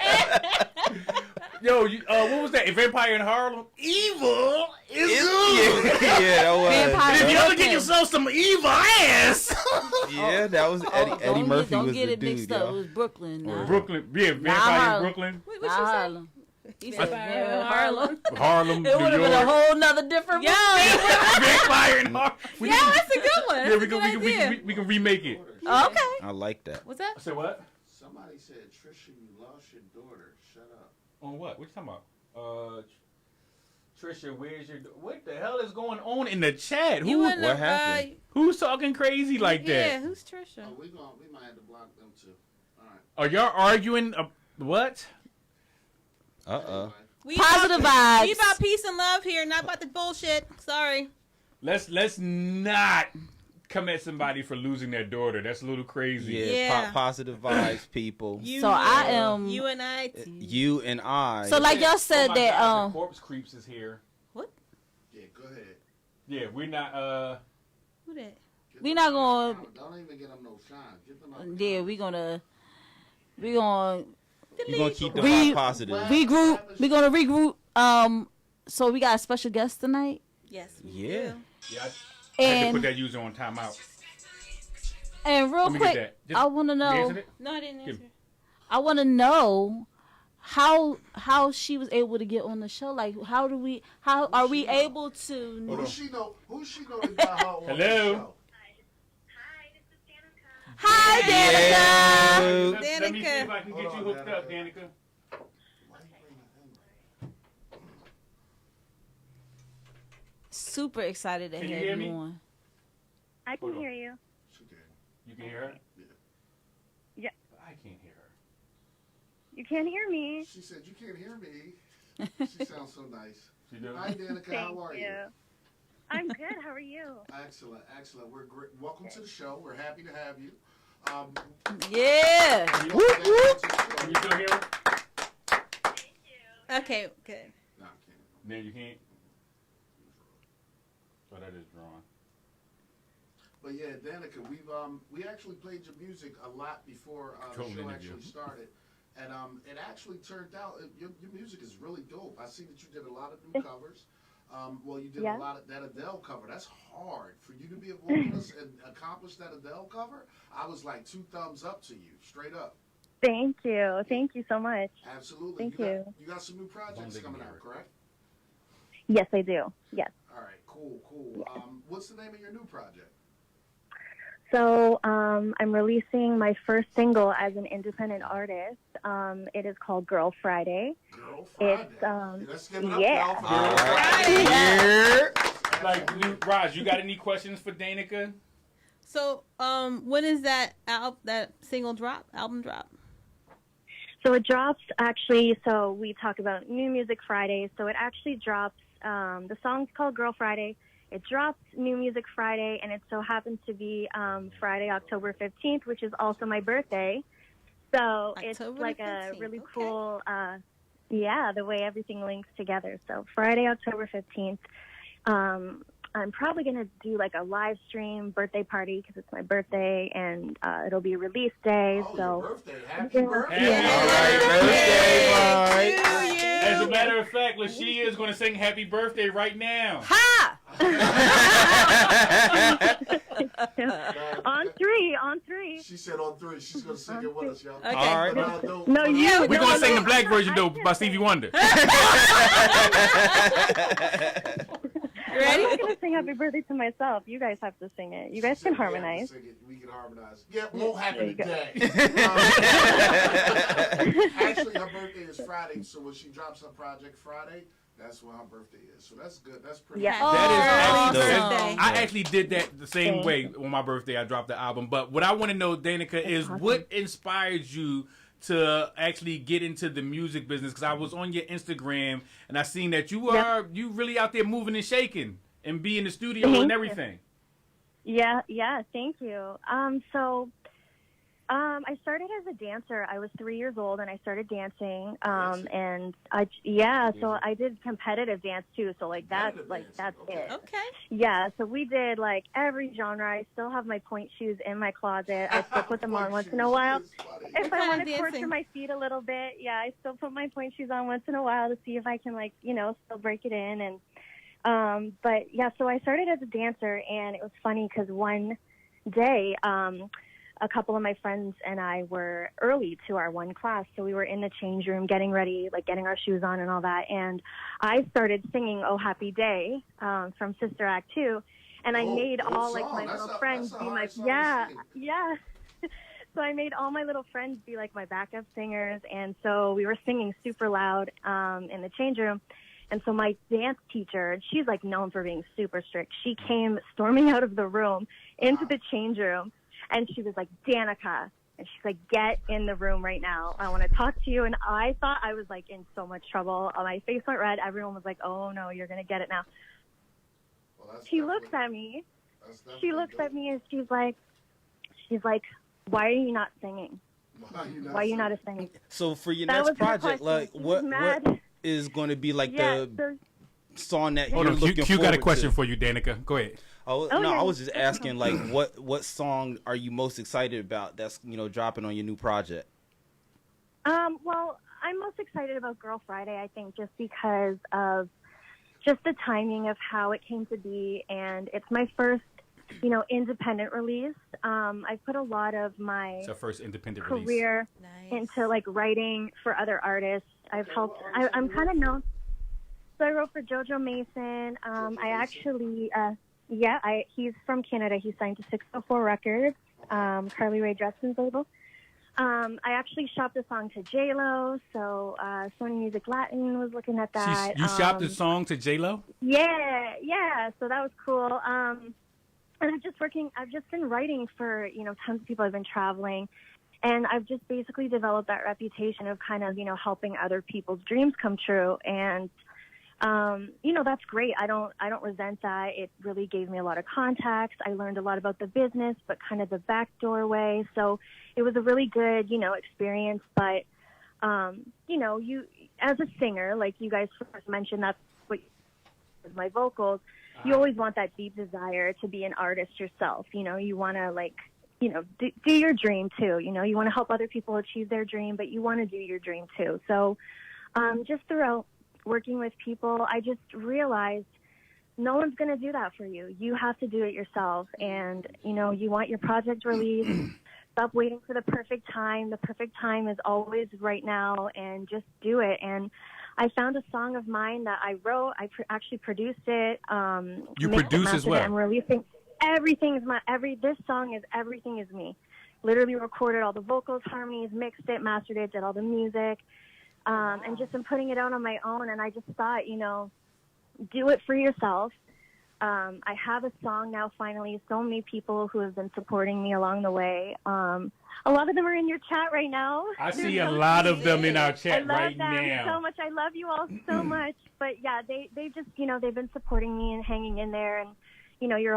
Yo, what was that? A Vampire in Harlem? Evil is good. Yeah, that was. Vampire If you ever get Brooklyn. yourself some evil ass. Yeah, that was Eddie Murphy Don't was get the it dude, mixed up. It y'all. was Brooklyn. Nah. Brooklyn, yeah, Vampire in Harlem. Brooklyn. What Not you say? Harlem. He said Yeah, Harlem. Harlem, It New would have been a York. whole nother different Yo, Vampire in Harlem. yeah, that's a good one. That's Yeah, a good idea. we can remake it. Okay. I like that. What's that? I said what? Somebody said, Trisha, you lost your daughter. Shut up. On what? What you talking about? Trisha, where's your... What the hell is going on in the chat? You wouldn't what have, happened? Who's talking crazy like Yeah, that? who's Trisha? Oh, we might have to block them too. All right. Are y'all arguing? What? Uh-oh. We Positive about, vibes. We about peace and love here, not about the bullshit. Sorry. Let's not come at somebody for losing their daughter. That's a little crazy. Yeah, Yeah. positive vibes, people. So I am. You and I. You and I. So like y'all said Oh my that God, the Corpse Creeps is here. Yeah, go ahead. Yeah, we're not. Who that? Get We them not out gonna- of the comment. Don't even get them no shine. Get them out. the yeah, comment. we gonna You're going to keep the We- vibe positive. regroup. We gonna regroup. So we got a special guest tonight, Yes. we Yeah. do. Yeah, I had to put and that user on timeout. real Let me quick, get that. Just- I want to You know. answered it? No, I didn't Give answer. me- I want to know how she was able to get on the show. Like, how are we able to? Hold on. Who she know that got her on the Hello? show? Hi, Danica. Let me see Danica. if I can get you hooked up, Danica. Why you bring her in? Super excited to Can you have hear you me? on. I can Hold on. hear you. She can. You can hear her? Yeah. I can't hear her. You can't hear me. She said, you can't hear me. She sounds so nice. She do? Hi, Danica. Thank How are you? I'm good. How are you? Excellent, excellent. We're great. Welcome to the show. We're happy to have you. Yeah. Can you still hear her? Okay, good. No, I can't. No, you can't. Oh, that is drawn. But yeah, Danica, we actually played your music a lot before the Total show interview. actually started, and it actually turned out your music is really dope. I see that you did a lot of new covers. Well, you did Yeah. a lot of that Adele cover. That's hard for you to be a vocalist and accomplish that Adele cover. I was like 2 thumbs up to you, straight up. Thank you. Thank you so much. Absolutely. Thank you. you. Got, you got some new projects Don't coming ignore out, it. correct? Yes, I do. Yes. All right, cool. What's the name of your new project? So I'm releasing my first single as an independent artist. It is called Girl Friday. Girl Friday. It's, Let's give it up, yeah. y'all, for All Girl right. Friday. Yeah. Like, Raj, you got any questions for Danica? So, when is that album drop? So it drops actually, so we talk about New Music Friday. So it actually drops, the song's called Girl Friday. It drops New Music Friday, and it so happens to be Friday, October 15th, which is also my birthday. So it's October like the a 15th, really okay. cool, the way everything links together. So Friday, October 15th. I'm probably going to do like a live stream birthday party because it's my birthday, and it'll be release day. Oh, so your birthday. Happy birthday. All right, birthday, Mike. As a matter of fact, Lashia is going to sing happy birthday right now. Ha! on three. She said on 3. She's going to sing it with us, y'all. Okay. All right. No, you. We're going to sing the black version, though, by Stevie Wonder. I'm not gonna sing happy birthday to myself. You guys have to sing it. You guys can harmonize. We can harmonize. Yeah, it won't happen There you go. today. Actually, her birthday is Friday, so when she drops her project Friday, that's when her birthday is. So that's good. That's pretty Yeah. good. That is Happy actually, birthday. I actually did that the same Thank way on my birthday. I dropped the album. But what I want to know, Danica, is awesome. what inspired you to actually get into the music business? Because I was on your Instagram and I seen that you really out there moving and shaking and be in the studio Thank and you. everything. Yeah, thank you. I started as a dancer. I was 3 years old and I started dancing. So I did competitive dance too. So that's it. Okay. Yeah, so we did like every genre. I still have my pointe shoes in my closet. I still put them on once in a while. If I want to torture my feet a little bit, yeah, I still put my pointe shoes on once in a while to see if I can still break it in. And but yeah, so I started as a dancer, and it was funny because one day, a couple of my friends and I were early to our one class. So we were in the change room getting ready, like getting our shoes on and all that. And I started singing Oh Happy Day from Sister Act 2. And I made all like my little friends be my, yeah. So I made all my little friends be like my backup singers. And so we were singing super loud in the change room. And so my dance teacher, she's like known for being super strict. She came storming out of the room into the change room. And she was like, Danica. And she's like, get in the room right now. I want to talk to you. And I thought I was like in so much trouble. My face went red. Everyone was like, oh no, you're going to get it now. Well, she looks at me. She looks at me and she's like, why are you not singing? Why are you not a singer? So for your next project, like what is going to be like the song that you're looking forward to? Q got a question for you, Danica. Go ahead. I was just asking, like, what song are you most excited about that's, dropping on your new project? Well, I'm most excited about Girl Friday, I think, just because of just the timing of how it came to be. And it's my first, independent release. I put a lot of my first independent career into, like, writing for other artists. I'm kind of known. So I wrote for JoJo Mason. I actually... he's from Canada. He signed to 604 Records, Carly Rae Jepsen's label. I actually shopped a song to J-Lo, so Sony Music Latin was looking at that. You shopped a song to J-Lo? Yeah, so that was cool. And I've just been writing for, tons of people. I've been traveling, and I've just basically developed that reputation of kind of, helping other people's dreams come true. And that's great. I don't resent that. It really gave me a lot of contacts. I learned a lot about the business, but kind of the backdoor way. So it was a really good, experience. But, you, as a singer, like you guys first mentioned, that's what my vocals, you always want that deep desire to be an artist yourself. You want to do your dream too. You want to help other people achieve their dream, but you want to do your dream too. So, just throughout working with people, I just realized no one's going to do that for you. You have to do it yourself. And, you want your project released. Stop waiting for the perfect time. The perfect time is always right now, and just do it. And I found a song of mine that I wrote. I actually produced it. You produce as well? I'm releasing. This song is Everything Is Me. Literally recorded all the vocals, harmonies, mixed it, mastered it, did all the music. And just been putting it out on my own. And I just thought, do it for yourself. I have a song now, finally. So many people who have been supporting me along the way. A lot of them are in your chat right now. I see a lot of them in our chat right now. I love them so much. I love you all so much. But yeah, they just, they've been supporting me and hanging in there. And, they're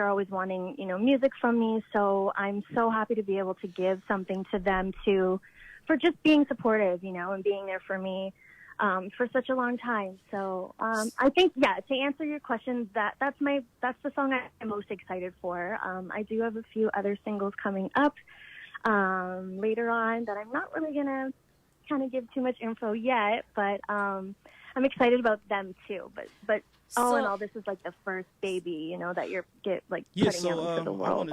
always wanting, music from me. So I'm so happy to be able to give something to them too, for just being supportive, and being there for me for such a long time. So I think, to answer your question, that's the song I'm most excited for. I do have a few other singles coming up later on that I'm not really going to kind of give too much info yet, but I'm excited about them too. But all in all, this is like the first baby, that you're putting out into the world. I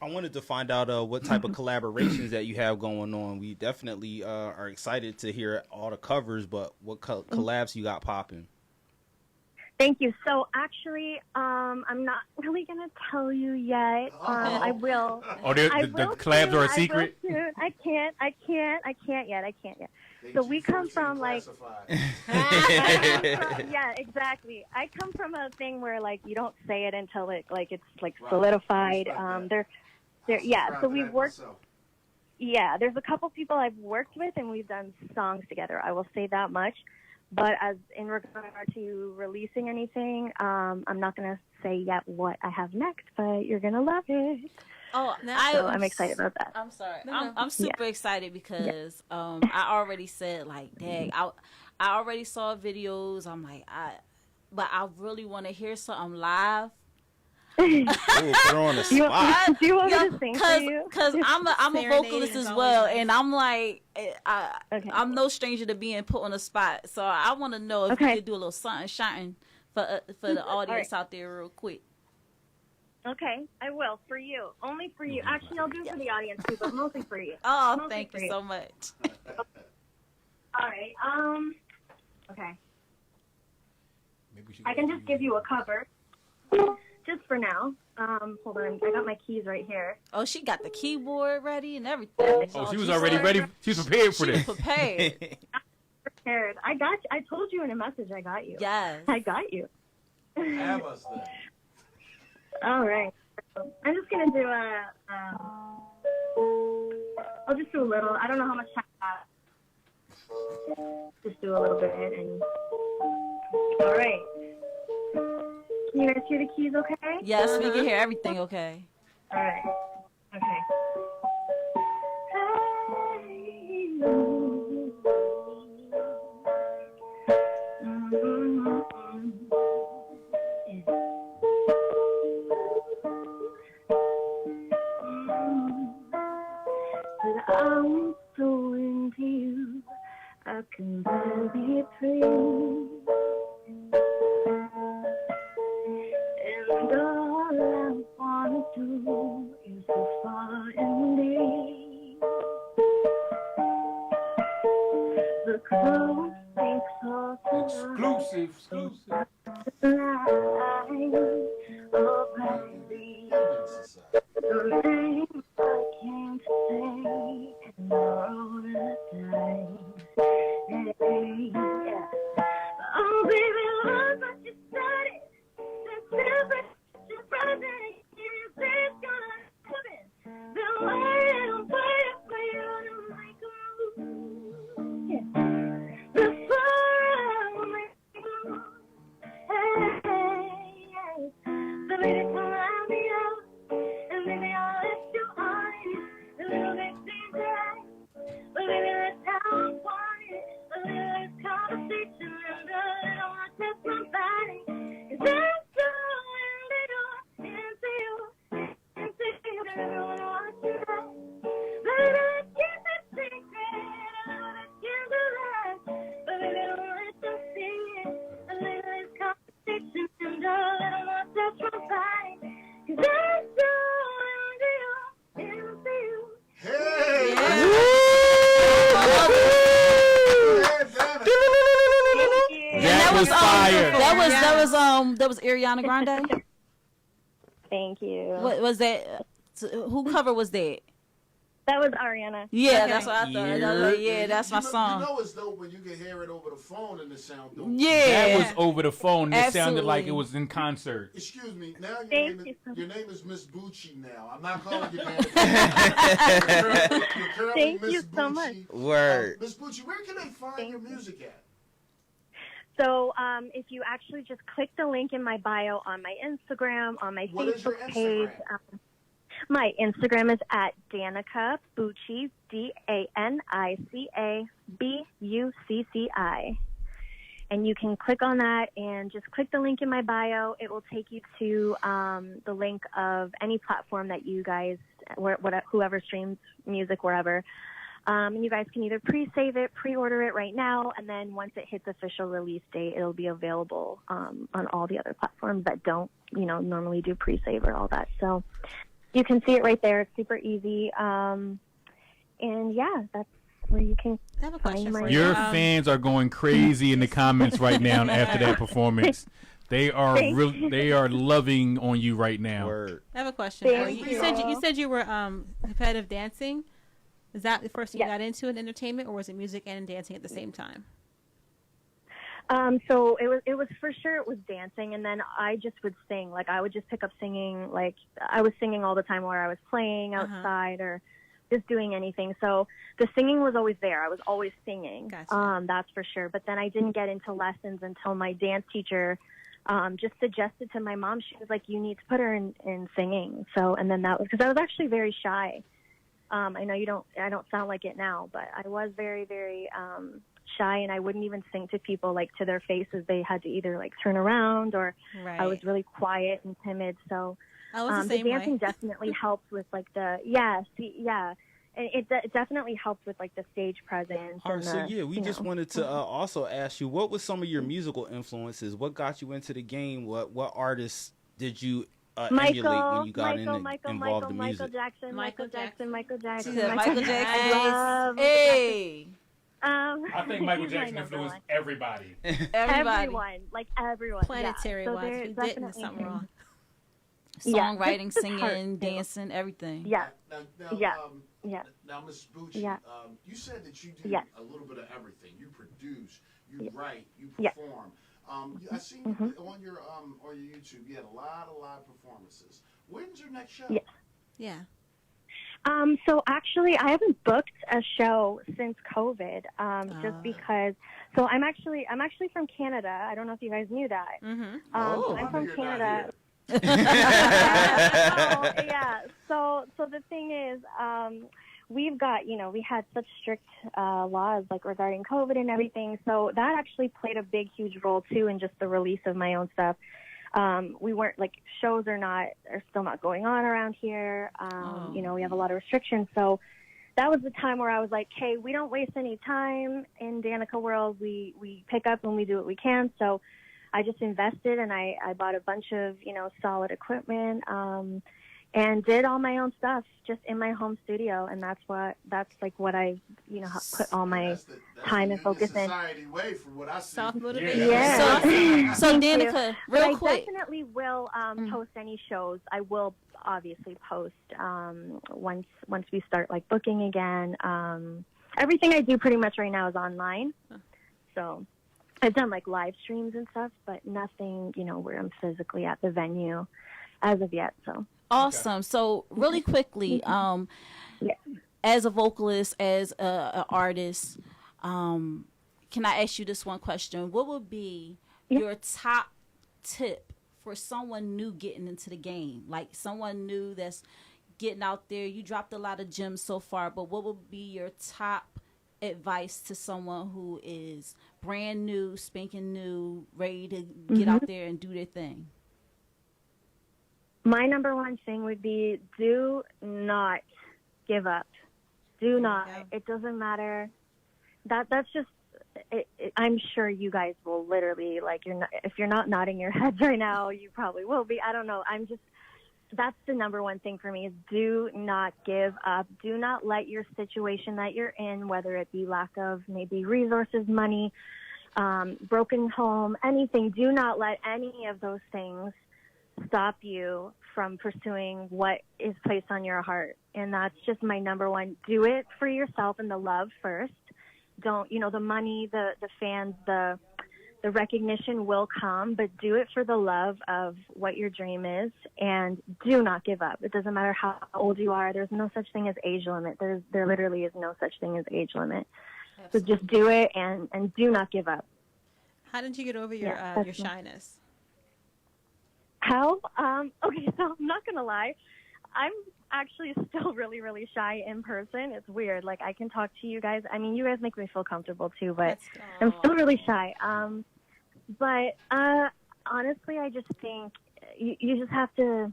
wanted to find out what type of collaborations that you have going on. We definitely are excited to hear all the covers, but what collabs you got popping? Thank you. So actually, I'm not really going to tell you yet. I will. Oh, the collabs are a secret? I can't yet. So we come from yeah, exactly. I come from a thing where you don't say it until it's solidified. So we've worked. Yeah, there's a couple people I've worked with and we've done songs together. I will say that much. But as in regard to releasing anything, I'm not gonna say yet what I have next, but you're gonna love it. Oh, So I'm excited about that. I'm sorry. No. I'm super excited because I already said like, dang, I already saw videos. I'm like, but I really want to hear something live. Ooh, put her on the Do spot. you want me to sing for you? Cause I'm a Serenading vocalist is as always well, nice. and I'm like, Okay. I'm no stranger to being put on the spot. So I want to know if you Okay. could do a little something, shouting for the audience out there real quick. Okay, I will for you. Only for you. Actually, I'll do it for the audience too, but mostly for you. Oh, Mostly thank for you so much. All right. Okay. Maybe we should I go can to just give you a cover, just for now. Hold on. I got my keys right here. Oh, she got the keyboard ready and everything. Oh, she was She already said- ready. She was prepared for She was this. prepared. Prepared. I got you. I told you in a message. I got you. Yes. I got you. Have us then. All right. I'm just gonna do I'll just do a little. I don't know how much time I have. Just do a little bit and. All right. Can you guys hear the keys? Okay. Yes, we can hear everything. Okay. All right. Okay. But I'm so into you, I can barely breathe. And all I wanna do is to fall and leave. The clothes they saw Exclusive. oh baby, Union Society. the name I came to say and roll the dice. Hey, yeah. Oh baby, look what you started. The temperature rising, it's gonna happen. The way I'm waiting for you to make a move. Yeah. Before I make a move. Hey, hey, hey. So baby, come round me up, and baby, I'll let you on it. A little bit dangerous, but baby, that's how I want it. A little conversation and a little more touch my body. 'Cause I'm so into you, into you, that everyone wants to know. Baby, let's keep it secret, a little bit candlelight, but baby, don't let them see it. A little conversation and a little more touch my body. 'Cause I'm so into you. Hey! Thank you. And That was fire. That was Ariana Grande. Thank you. What was that? Who cover was that? That was Ariana. Yeah, Okay. that's what I thought. I was like, yeah, that's my song. You know it's dope when you can hear it over the phone and it sound dope. Yeah. That was over the phone. It sounded like Absolutely. it was in concert. Excuse me. Now Thank you. your name is Miss Bucci now. I'm not calling you that. You're currently Thank Miss you so Bucci. much. Word. Miss Bucci, where can they find your music at? So if you actually just click the link in my bio on my Instagram, on my What is your Facebook page. Instagram? My Instagram is at Danica Bucci, DANICA And you can click on that and just click the link in my bio. It will take you to the link of any platform that you guys, whoever streams music wherever. And you guys can either pre-save it, pre-order it right now, and then once it hits official release date, it'll be available on all the other platforms that don't, normally do pre-save or all that. So you can see it right there. It's super easy. And yeah, that's where you can I have a question for you. Your fans are going crazy in the comments right now after that performance. They are Thank they are loving on you right now. Word. I have a question. Thank You you. said you were competitive dancing. Is that the first thing you Yes. got into in entertainment, or was it music and dancing at the same time? So it was for sure it was dancing, and then I just would sing. Like I would just pick up singing. Like I was singing all the time while I was playing outside or just doing anything. So the singing was always there. I was always singing. Gotcha. That's for sure. But then I didn't get into lessons until my dance teacher just suggested to my mom. She was like, you need to put her in singing. So, and then that was, because I was actually very shy. I know I don't sound like it now, but I was very, very shy, and I wouldn't even sing to people like to their faces. They had to either like turn around, or Right. I was really quiet and timid. So I was the the same dancing way. definitely helped with like and it definitely helped with like the stage presence. All right, and so the, yeah, we you just know. wanted to also ask you, what was some of your musical influences? What got you into the game? What artists did you emulate when you got involved in music? Michael Jackson. She said Michael Jackson. love Hey, I think Michael he's my Jackson number influenced one. everybody. everybody. Everyone. Planetary yeah. So wise, there if you didn't, definitely there's something wrong. Yeah, Songwriting, just heart, singing, too. dancing, everything. Yeah. Now, Yeah. Yeah. Now, Ms. Bucci, Yeah. You said that you do Yes. a little bit of everything. You produce, you Yeah. write, you Yeah. perform. I seen on your YouTube, you had a lot of live performances. When's your next show? Yeah. Yeah. So actually, I haven't booked a show since COVID, just because. So I'm actually from Canada. I don't know if you guys knew that. Mm-hmm. Oh. I'm from You're not Canada. here. Yeah. So the thing is, we've got, we had such strict laws like regarding COVID and everything. So that actually played a big, huge role too in just the release of my own stuff. We weren't like shows are still not going on around here. We have a lot of restrictions. So that was the time where I was like, hey, we don't waste any time in Danica world. We pick up and we do what we can. So I just invested, and I bought a bunch of, solid equipment, and did all my own stuff just in my home studio. And that's what I, put all my That's time the and focus in. society way from what I see. Self-motivation. Yeah. So Thank you. Danica, But real I quick. definitely will post any shows. I will obviously post once we start like booking again. Everything I do pretty much right now is online. So I've done like live streams and stuff, but nothing, where I'm physically at the venue as of yet. So Awesome. So really quickly, as a vocalist, as a artist, can I ask you this one question? What would be your top tip for someone new getting into the game? Like someone new that's getting out there. You dropped a lot of gems so far, but what would be your top advice to someone who is brand new, spanking new, ready to get out there and do their thing? my number one thing would be, do not give up. Do not. Yeah. It doesn't matter. That's just. I'm sure you guys will literally if you're not nodding your heads right now, you probably will be. I don't know. That's the number one thing for me is do not give up. Do not let your situation that you're in, whether it be lack of maybe resources, money, broken home, anything, do not let any of those things stop you from pursuing what is placed on your heart. And that's just my number one. Do it for yourself and the love first. Don't, the money, the fans, the recognition will come, but do it for the love of what your dream is, and do not give up. It doesn't matter how old you are. There's no such thing as age limit. There literally is no such thing as age limit. Absolutely. So just do it and do not give up. How did you get over your Yeah, that's your shyness? How? Okay, so I'm not going to lie. I'm actually still really, really shy in person. It's weird. Like, I can talk to you guys. I mean, you guys make me feel comfortable too, but I'm still really shy. But honestly, I just think you just have to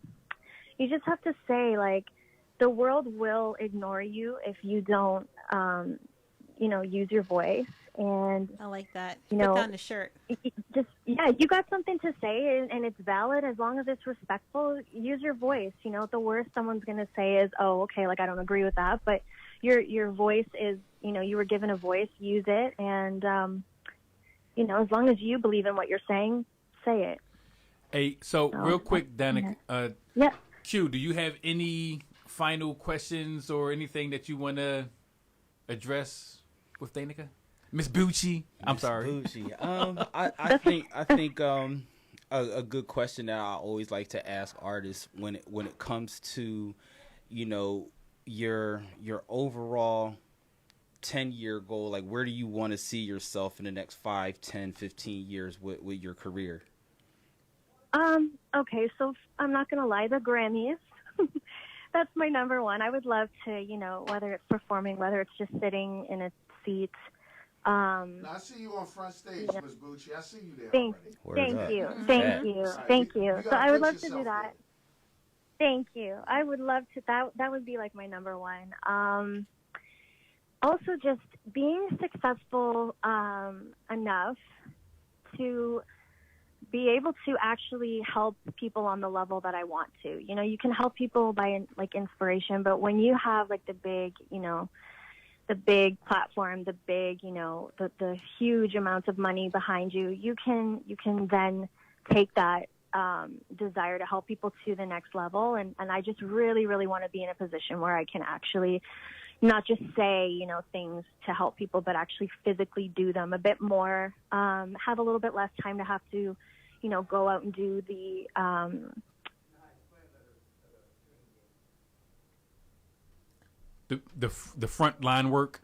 say, like, the world will ignore you if you don't, use your voice. And I like that. You Put know, down the shirt. you got something to say, and it's valid as long as it's respectful. Use your voice. The worst someone's going to say is, oh, okay, like, I don't agree with that. But your voice is, you were given a voice, use it. And, as long as you believe in what you're saying, say it. Hey, so real quick, Danica, Yeah. Q, do you have any final questions or anything that you want to address with Danica? Miss Bucci, I'm sorry. Bucci. I think a good question that I always like to ask artists when it comes to, your overall 10-year goal, like where do you want to see yourself in the next 5, 10, 15 years with your career? Okay, so I'm not gonna lie, the Grammys. That's my number one. I would love to, you know, whether it's performing, whether it's just sitting in a seat. Now, I see you on front stage, Miss Bucci. I see you there Thank already. you. Facts. Thank you. Right. Thank You you. gotta So I would put love to do yourself that. Thank you. I would love to. That would be like my number one. Also, just being successful enough to be able to actually help people on the level that I want to. You know, you can help people by like inspiration, but when you have like the big, you know, the big platform, the big, you know, the huge amounts of money behind you, you can then take that desire to help people to the next level. And I just really, really want to be in a position where I can actually not just say, you know, things to help people, but actually physically do them a bit more, have a little bit less time to have to, you know, go out and do the front line work.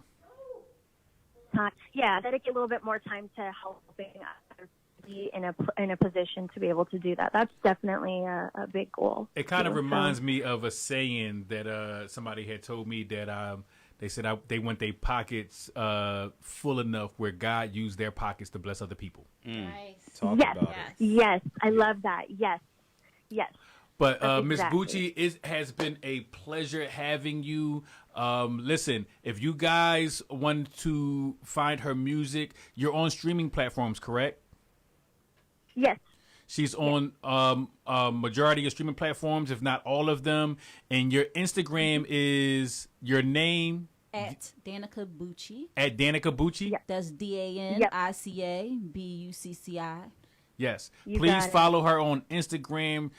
dedicate a little bit more time to helping others be in a position to be able to do that. That's definitely a big goal. It kind of reminds me of a saying that somebody had told me that they said they want their pockets full enough where God used their pockets to bless other people. Nice. Talk Yes. about it. Yes, I love that. Yes. But That's Miss exactly. Bucci, it has been a pleasure having you. Listen, if you guys want to find her music, you're on streaming platforms, correct? Yes. She's on majority of streaming platforms, if not all of them. And your Instagram is your name At Danica Bucci. at Danica Bucci. Yep. That's DANICABUCCI. Yes. You Please got it. follow her on Instagram.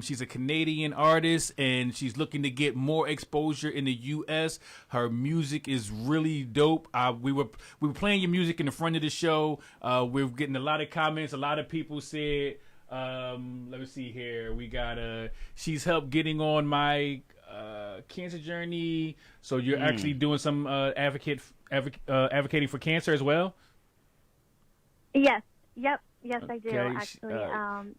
She's a Canadian artist and she's looking to get more exposure in the US. Her music is really dope. We were playing your music in the front of the show. We're getting a lot of comments. A lot of people said, let me see here. We got she's helped getting on my cancer journey. So you're actually doing some advocating for cancer as well? Yes. Yep. Yes, I do, Okay, actually.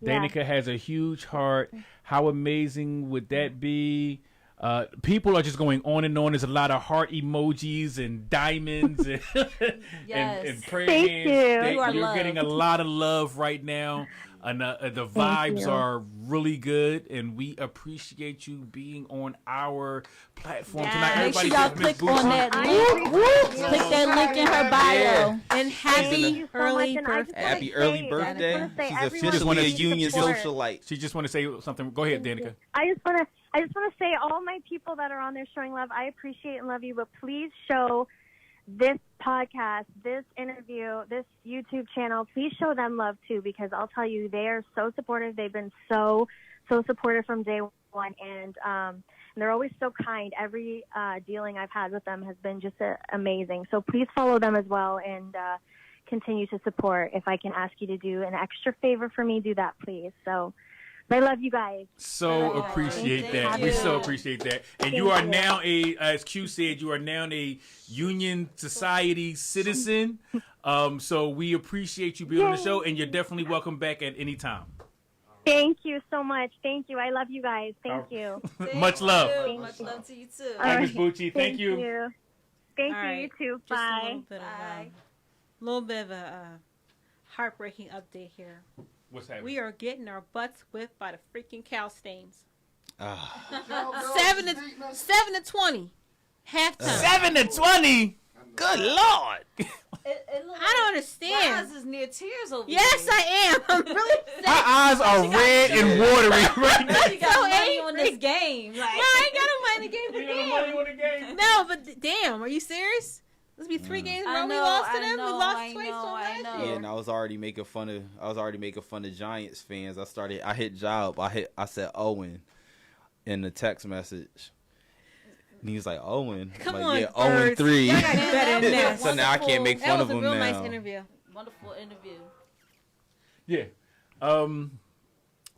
Danica has a huge heart. How amazing would that be? People are just going on and on. There's a lot of heart emojis and diamonds and, Yes. and prayer Thank hands. you. You are You're getting a loved. lot of love right now. And the vibes you. are really good, and we appreciate you being on our platform Yes. tonight. Make sure Everybody y'all give Miss click on Bucci- that I link. appreciate you. Click that link in her bio. Yeah. And happy Thank you so early much, and I just birthday. wanna Happy early say- birthday. I just wanna say She's everyone officially a needs union support. socialite. She just want to say something. Go ahead, Danica. I just want to say all my people that are on there showing love, I appreciate and love you, but please show this podcast, this interview, this YouTube channel, please show them love too, because I'll tell you, they are so supportive. They've been so supportive from day one, and they're always so kind. Every dealing I've had with them has been just amazing. So please follow them as well and continue to support. If I can ask you to do an extra favor for me, do that, please. So I love you guys. So Right. appreciate Thank that. you. We so appreciate that. And you are now as Q said, you are now a Union Society citizen. So we appreciate you being on the Yay. show, and you're definitely welcome back at any time. Thank you so much. Thank you. I love you guys. Thank you. Much love. you. Much love to you too. All Hey, Miss right. Bucci, thank you. Thank All you. right. You too. Just a Bye. little bit of a heartbreaking update here. What's happening? We are getting our butts whipped by the freaking cow stains. Ah. 7-20, halftime. 7-20. Good Lord. I don't understand. Eyes is near tears over Yes, there. I am. I'm really My eyes are red and watery right now. You got so money on angry. this game. Like, No, I ain't got no money in the game. You But got no money on the game? no, but damn, are you serious? This be 3 games in a row we lost to them. We lost twice to them last know. Yeah, year. and I was already making fun of Giants fans. I hit Job. I said Owen in the text message. And he was like, Owen. Come I'm on, like, yeah, birds. 0-3. Y'all gotta do better than that. So now I can't make That fun was of a him real now. nice interview. Wonderful interview. Yeah.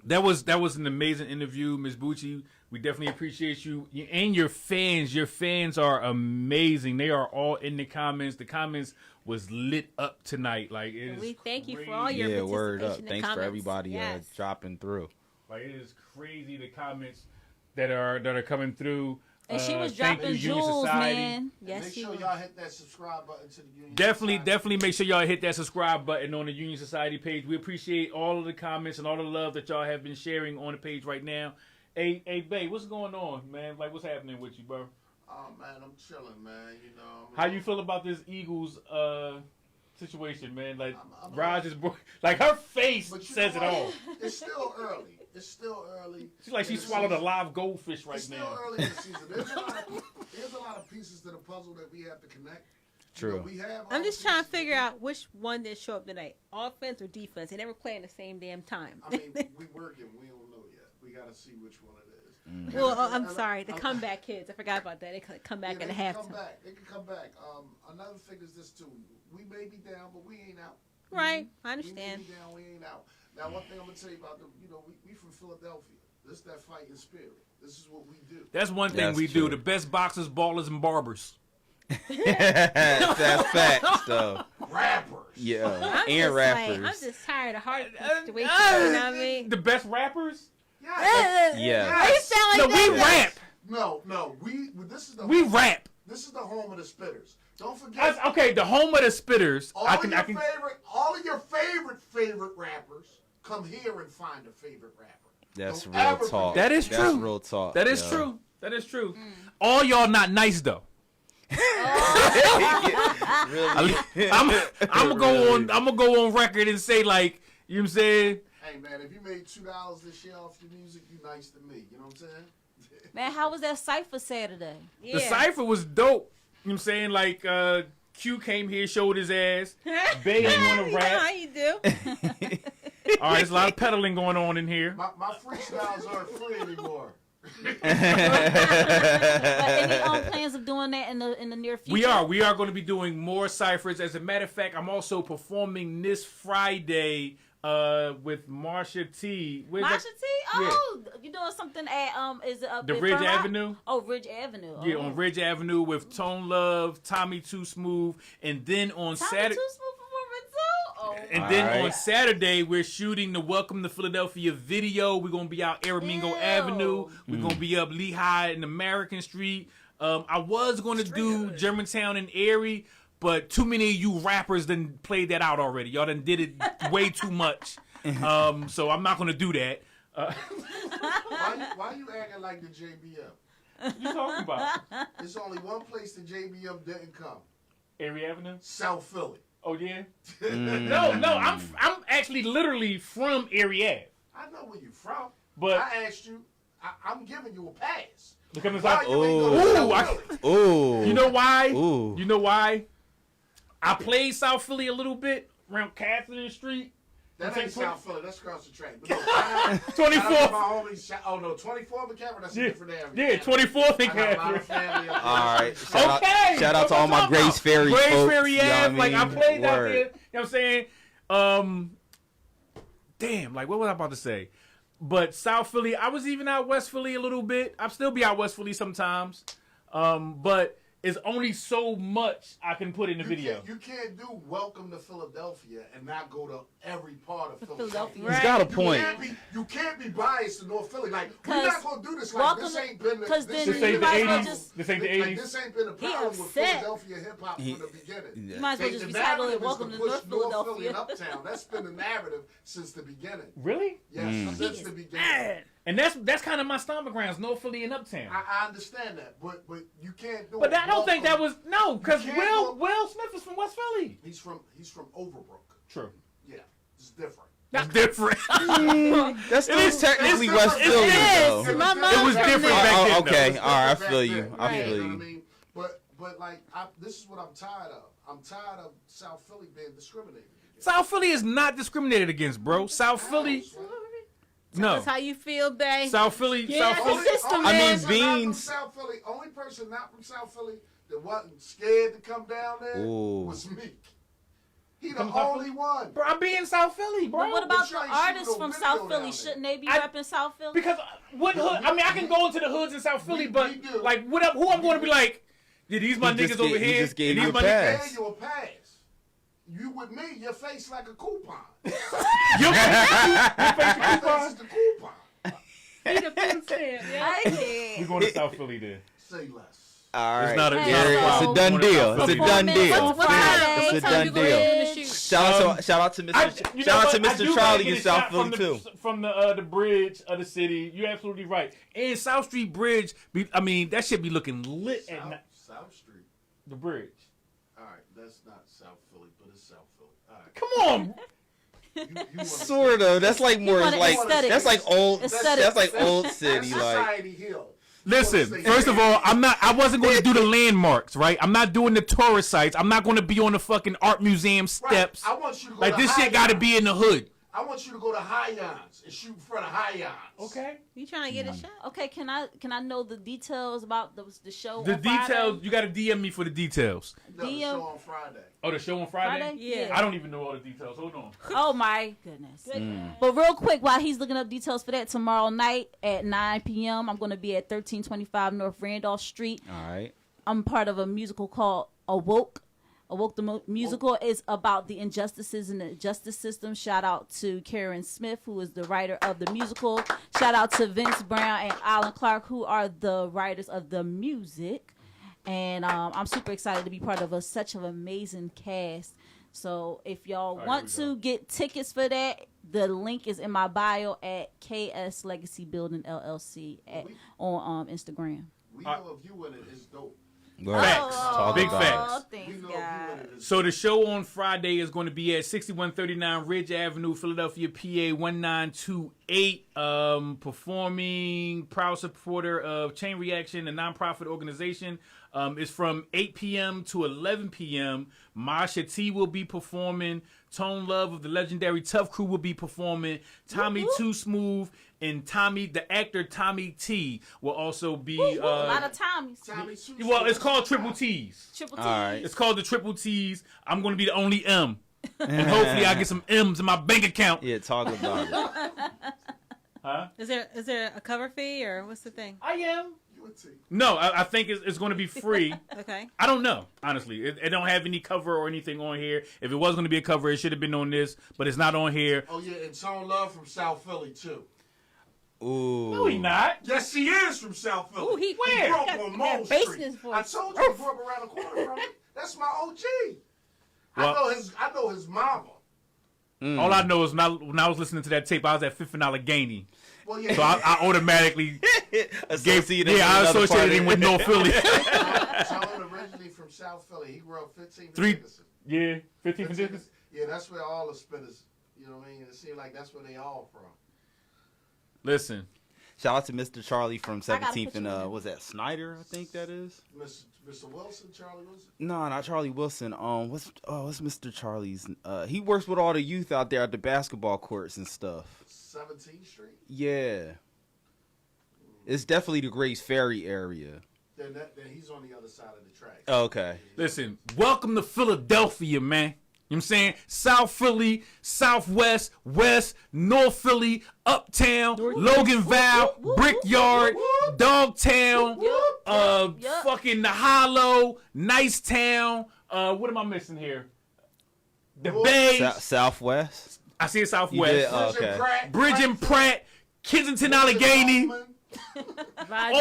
That was an amazing interview, Ms. Bucci. We definitely appreciate you and your fans. Your fans are amazing. They are all in the comments. The comments was lit up tonight. Like it is We thank you for crazy. all your word up. participation in Thanks for comments. everybody Yes. dropping through. Like it is crazy the comments that are coming through. And she was Thank dropping you, Union jewels, Society. man. Yes, Make she sure was. y'all hit that subscribe button to the Union Definitely, Society. definitely make sure y'all hit that subscribe button on the Union Society page. We appreciate all of the comments and all the love that y'all have been sharing on the page right now. Hey, babe, what's going on, man? Like, what's happening with you, bro? Oh man, I'm chilling, man. You know. How you feel about this Eagles situation, man? Like, I'm Raj is like her face But you says it know all. what? It's still early. It's still early. She's like she in the swallowed a season. live goldfish right It's still now. early in the season. There's a lot of pieces to the puzzle that we have to connect. True. You know, we have. I'm all just the trying to pieces. figure out which one did show up tonight, offense or defense. They never play in the same damn time. I mean, we working. We don't know yet. We got to see which one it is. Well, I'm sorry, the comeback kids. I forgot about that. They come back Yeah, at they a can come halftime. back. They can come back. Another thing is this too. We may be down, but we ain't out. Right, I We understand. may be down, we ain't out. Now, one thing I'm gonna tell you about we from Philadelphia. This is that fighting spirit. This is what we do. That's one thing That's we true. do. The best boxers, ballers, and barbers. That's facts, though. Rappers. Yeah, I'm and just rappers. Like, I'm just tired of hard situation. You know what I mean? The best rappers? Yes. Yeah. Why you sound No, like that? we rap. No. This is the We rap. This is the home of the spitters. Don't forget. Okay, the home of the spitters. all of your favorite rappers come here and find a favorite rapper. That's Don't real ever talk. That is That's true. real talk. That is yo. true. That is true. All y'all not nice though. Really? I'm gonna go on record and say like, you know what I'm saying? Hey man, if you made $2 this year off your music, you nice to me. You know what I'm saying? Man, how was that cipher Saturday? Yeah. The cipher was dope. You know what I'm saying? Like Q came here, showed his ass. Bay didn't want to You know rap. how you do. All right, there's a lot of peddling going on in here. My freestyles aren't free anymore. But any plans of doing that in the near future? We are going to be doing more ciphers. As a matter of fact, I'm also performing this Friday with Marsha T. Where's Marsha that? T? Oh, you doing something at is it up The at Ridge Fern Rock? Avenue? Oh, Ridge Avenue. Yeah, Oh. on Ridge Avenue with Tone Love, Tommy Too Smooth, and then on Tommy Saturday. Too Smooth performing too? Oh. And then Alright. on Saturday, we're shooting the Welcome to Philadelphia video. We're going to be out Aramingo Ew. Avenue. We're going to be up Lehigh and American Street. I was going to do Germantown and Erie, but too many of you rappers done played that out already. Y'all done did it way too much. So I'm not going to do that. Why you acting like the JBM? What you talking about? There's only one place the JBM didn't come. Erie Avenue? South Philly. Oh, yeah? No, I'm actually literally from Erie Ave. I know where you from. But I asked you. I'm giving you a pass. to come to Why South- you ain't Ooh. go to Ooh, I- South Philly? Ooh. You know why? Ooh. You know why? I played South Philly a little bit around Catherine Street. That Take ain't 20 South Philly. That's across the track. But no, shout out 24th. to my homies. Oh no, 24th and Cameron. That's a Yeah, different area. yeah, 24th and I got a lot Catherine. of family up there. All right. Shout Okay. out, shout out to all my That's what I'm Grace talking Ferry about. Grace folks. Ferry you know Ave. what Like I mean? played out Word. there. You know what I'm saying? Damn. Like what was I about to say? But South Philly. I was even out West Philly a little bit. I still be out West Philly sometimes. But it's only so much I can put in the video. You can't do Welcome to Philadelphia and not go to every part of Philadelphia. Philadelphia. He's got a point. You can't be biased to North Philly. Like we're 'Cause not gonna do this. Like welcome this to- ain't been. 'cause This then This ain't you the might as well 80s. just- This ain't the Like 80s. this ain't been a problem with upset. Philadelphia hip hop He- from the beginning. You might as well The just recital narrative it. is Welcome to to push North Philly and Philadelphia. Uptown. That's been the narrative since the beginning. Really? Yes, since the beginning. Man. And that's kind of my stomping grounds, North Philly and Uptown. I understand that, but you can't do But it. I don't think that was no, because You can't Will Smith is from West Philly. He's from Overbrook. True. Yeah, it's different. That's different. That's still is- technically it's West different. Philly, It though. is. My mom It was from different there. back then. Okay, though. all right, I Back feel then. you. I Right. feel You know you. what I mean? But like, this is what I'm tired of. I'm tired of South Philly being discriminated against. South Philly is not discriminated against, bro. South Philly, no. That's how you feel, babe. South Philly, Yeah, South the Philly. system, I mean, man. Person not from Beans. South Philly, only person not from South Philly that wasn't scared to come down there Ooh. was Meek. He the only one. Bro, I be in South Philly, bro. But what about But you the ain't seen artists no from video South down Philly? there. Shouldn't they be I- repping South Philly? Because what hood? I mean, I can go into the hoods in South Philly, but we do. like, what up? Who I'm going to be like? Yeah, these my He just niggas over gave- he here. just gave and you these a my niggas. pass. Gave you a pass. You with me, your face like a coupon. Your Your face face is the coupon. He the food stamp, yeah. I can't. We going to South Philly then. Say less. All right. It's not a, Hey, it's not a so- it's a problem. done We're going to deal. South It's a Philly. done Performance deal. on What Friday. time? It's What a time done you gonna deal. do the shoot? Shout out to Mr. You Shout know out to what? I do Mr. gotta Charlie get in a South shot Philly too. From the bridge of the city. You're absolutely right. And South Street Bridge, I mean, that should be looking lit at night. South Street. The bridge. All right, that's not South Philly, but it's South Philly. All right. Come on. You Sort of. That's like more want like aesthetics. that's like old. Aesthetics. That's like old That's city. Like Society Hill. Listen, first of all, I wasn't going to do the landmarks, right? I'm not doing the tourist sites. I'm not going to be on the fucking art museum steps. I want you to go Like, to this shit got to be in the hood. I want you to go to Highlands and shoot in front of Highlands. Okay. You trying to get a shot? Okay, can I know the details about the show? The on Friday? details, you got to DM me for the details. No, the DM show on Friday. Oh, the show on Friday? Friday? Yeah. I don't even know all the details. Hold on. Oh my goodness. But real quick, while he's looking up details for that, tomorrow night at 9 p.m., I'm going to be at 1325 North Randolph Street. all right. I'm part of a musical called Awoke. Awoke the musical is about the injustices in the justice system. Shout out to Karen Smith, who is the writer of the musical. Shout out to Vince Brown and Alan Clark, who are the writers of the music. And I'm super excited to be part of such an amazing cast. So if y'all right, want here we to get tickets for that, the link is in my bio at KS Legacy Building LLC on Instagram. We know if you in it, it's dope. Facts. Talk Big about facts. We Thanks, know if you in guys. it, it's So the show on Friday is going to be at 6139 Ridge Avenue, Philadelphia, PA 1928. Performing, proud supporter of Chain Reaction, a nonprofit organization. It's from 8 p.m. to 11 p.m. Marsha T will be performing. Tone Love of the legendary Tough Crew will be performing. Tommy Too Smooth and Tommy, the actor Tommy T, will also be. A lot of Tommies. Tommy Sue Well, it's Smith. called Triple T's. Triple T. All right. It's called the Triple T's. I'm going to be the only M. And hopefully I get some M's in my bank account. Yeah, talk about it. Huh? Is there a cover fee or what's the thing? I am. You a T. No, I think it's going to be free. Okay. I don't know, honestly. It don't have any cover or anything on here. If it was going to be a cover, it should have been on this, but it's not on here. Oh yeah, and Tone Love from South Philly too. Ooh. No, he not. Yes, he is from South Philly. Ooh, he Where? grew up got on that Mole bass Street. in his voice. I told you he grew up around the corner from me. That's my OG. Well- I know his mama. All I know is when I was listening to that tape, I was at Fifth and Allegheny. Well, yeah. So I automatically Associated with I another associated him with party. North Philly. Tone originally from South Philly. He grew up 15th Three- and Dickinson. Yeah, 15 for Dickinson. Yeah, that's where all the spitters. You know what I mean? It seems like that's where they all from. Listen, Shout out to Mr. Charlie from gotta 17th put and you in. was that Snyder? I think that is. Mr. Wilson, Charlie Wilson. No, not Charlie Wilson. What's Mr. Charlie's? He works with all the youth out there at the basketball courts and stuff. 17th Street. Yeah, it's definitely the Grace Ferry area. Then he's on the other side of the track. Okay. listen. Welcome to Philadelphia, man. You know what I'm saying? South Philly, Southwest, West, North Philly, Uptown, Logan Val, Brickyard, Dogtown, Yup. fucking the Hollow, Nicetown. What am I missing here? The Bay. Southwest. I see it You Southwest. did? Bridge Okay. and Pratt. Bridge and Pratt, Kensington, Allegheny, Right.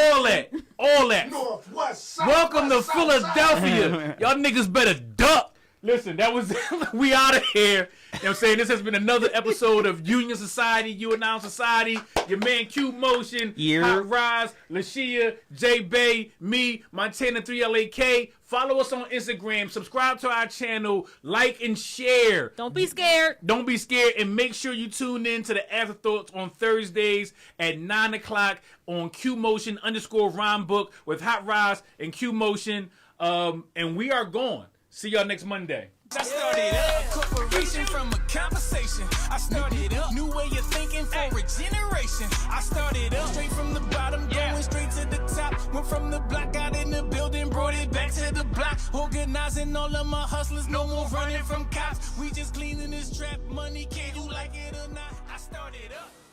all that. Northwest. South, Welcome to West, South, South. Philadelphia. Y'all niggas better duck. Listen, that was we out of here. You know what I'm saying? This has been another episode of Union Society, Union Society. Your man Q Motion, Yeah. Hot Rise, Lashia, J Bay, me, Montana 3LAK. Follow us on Instagram. Subscribe to our channel. Like and share. Don't be scared. Don't be scared, and make sure you tune in to the Afterthoughts on Thursdays at 9 o'clock on Q Motion _ Rhyme Book with Hot Rise and Q Motion. And we are gone. See y'all next Monday. I started up a corporation from a conversation. I started up new way of thinking for a generation. I started up straight from the bottom, going straight to the top. Went from the block, got in the building, brought it back to the block. Organizing all of my hustlers, no more running from cops. We just money, can you like it or not? I started up.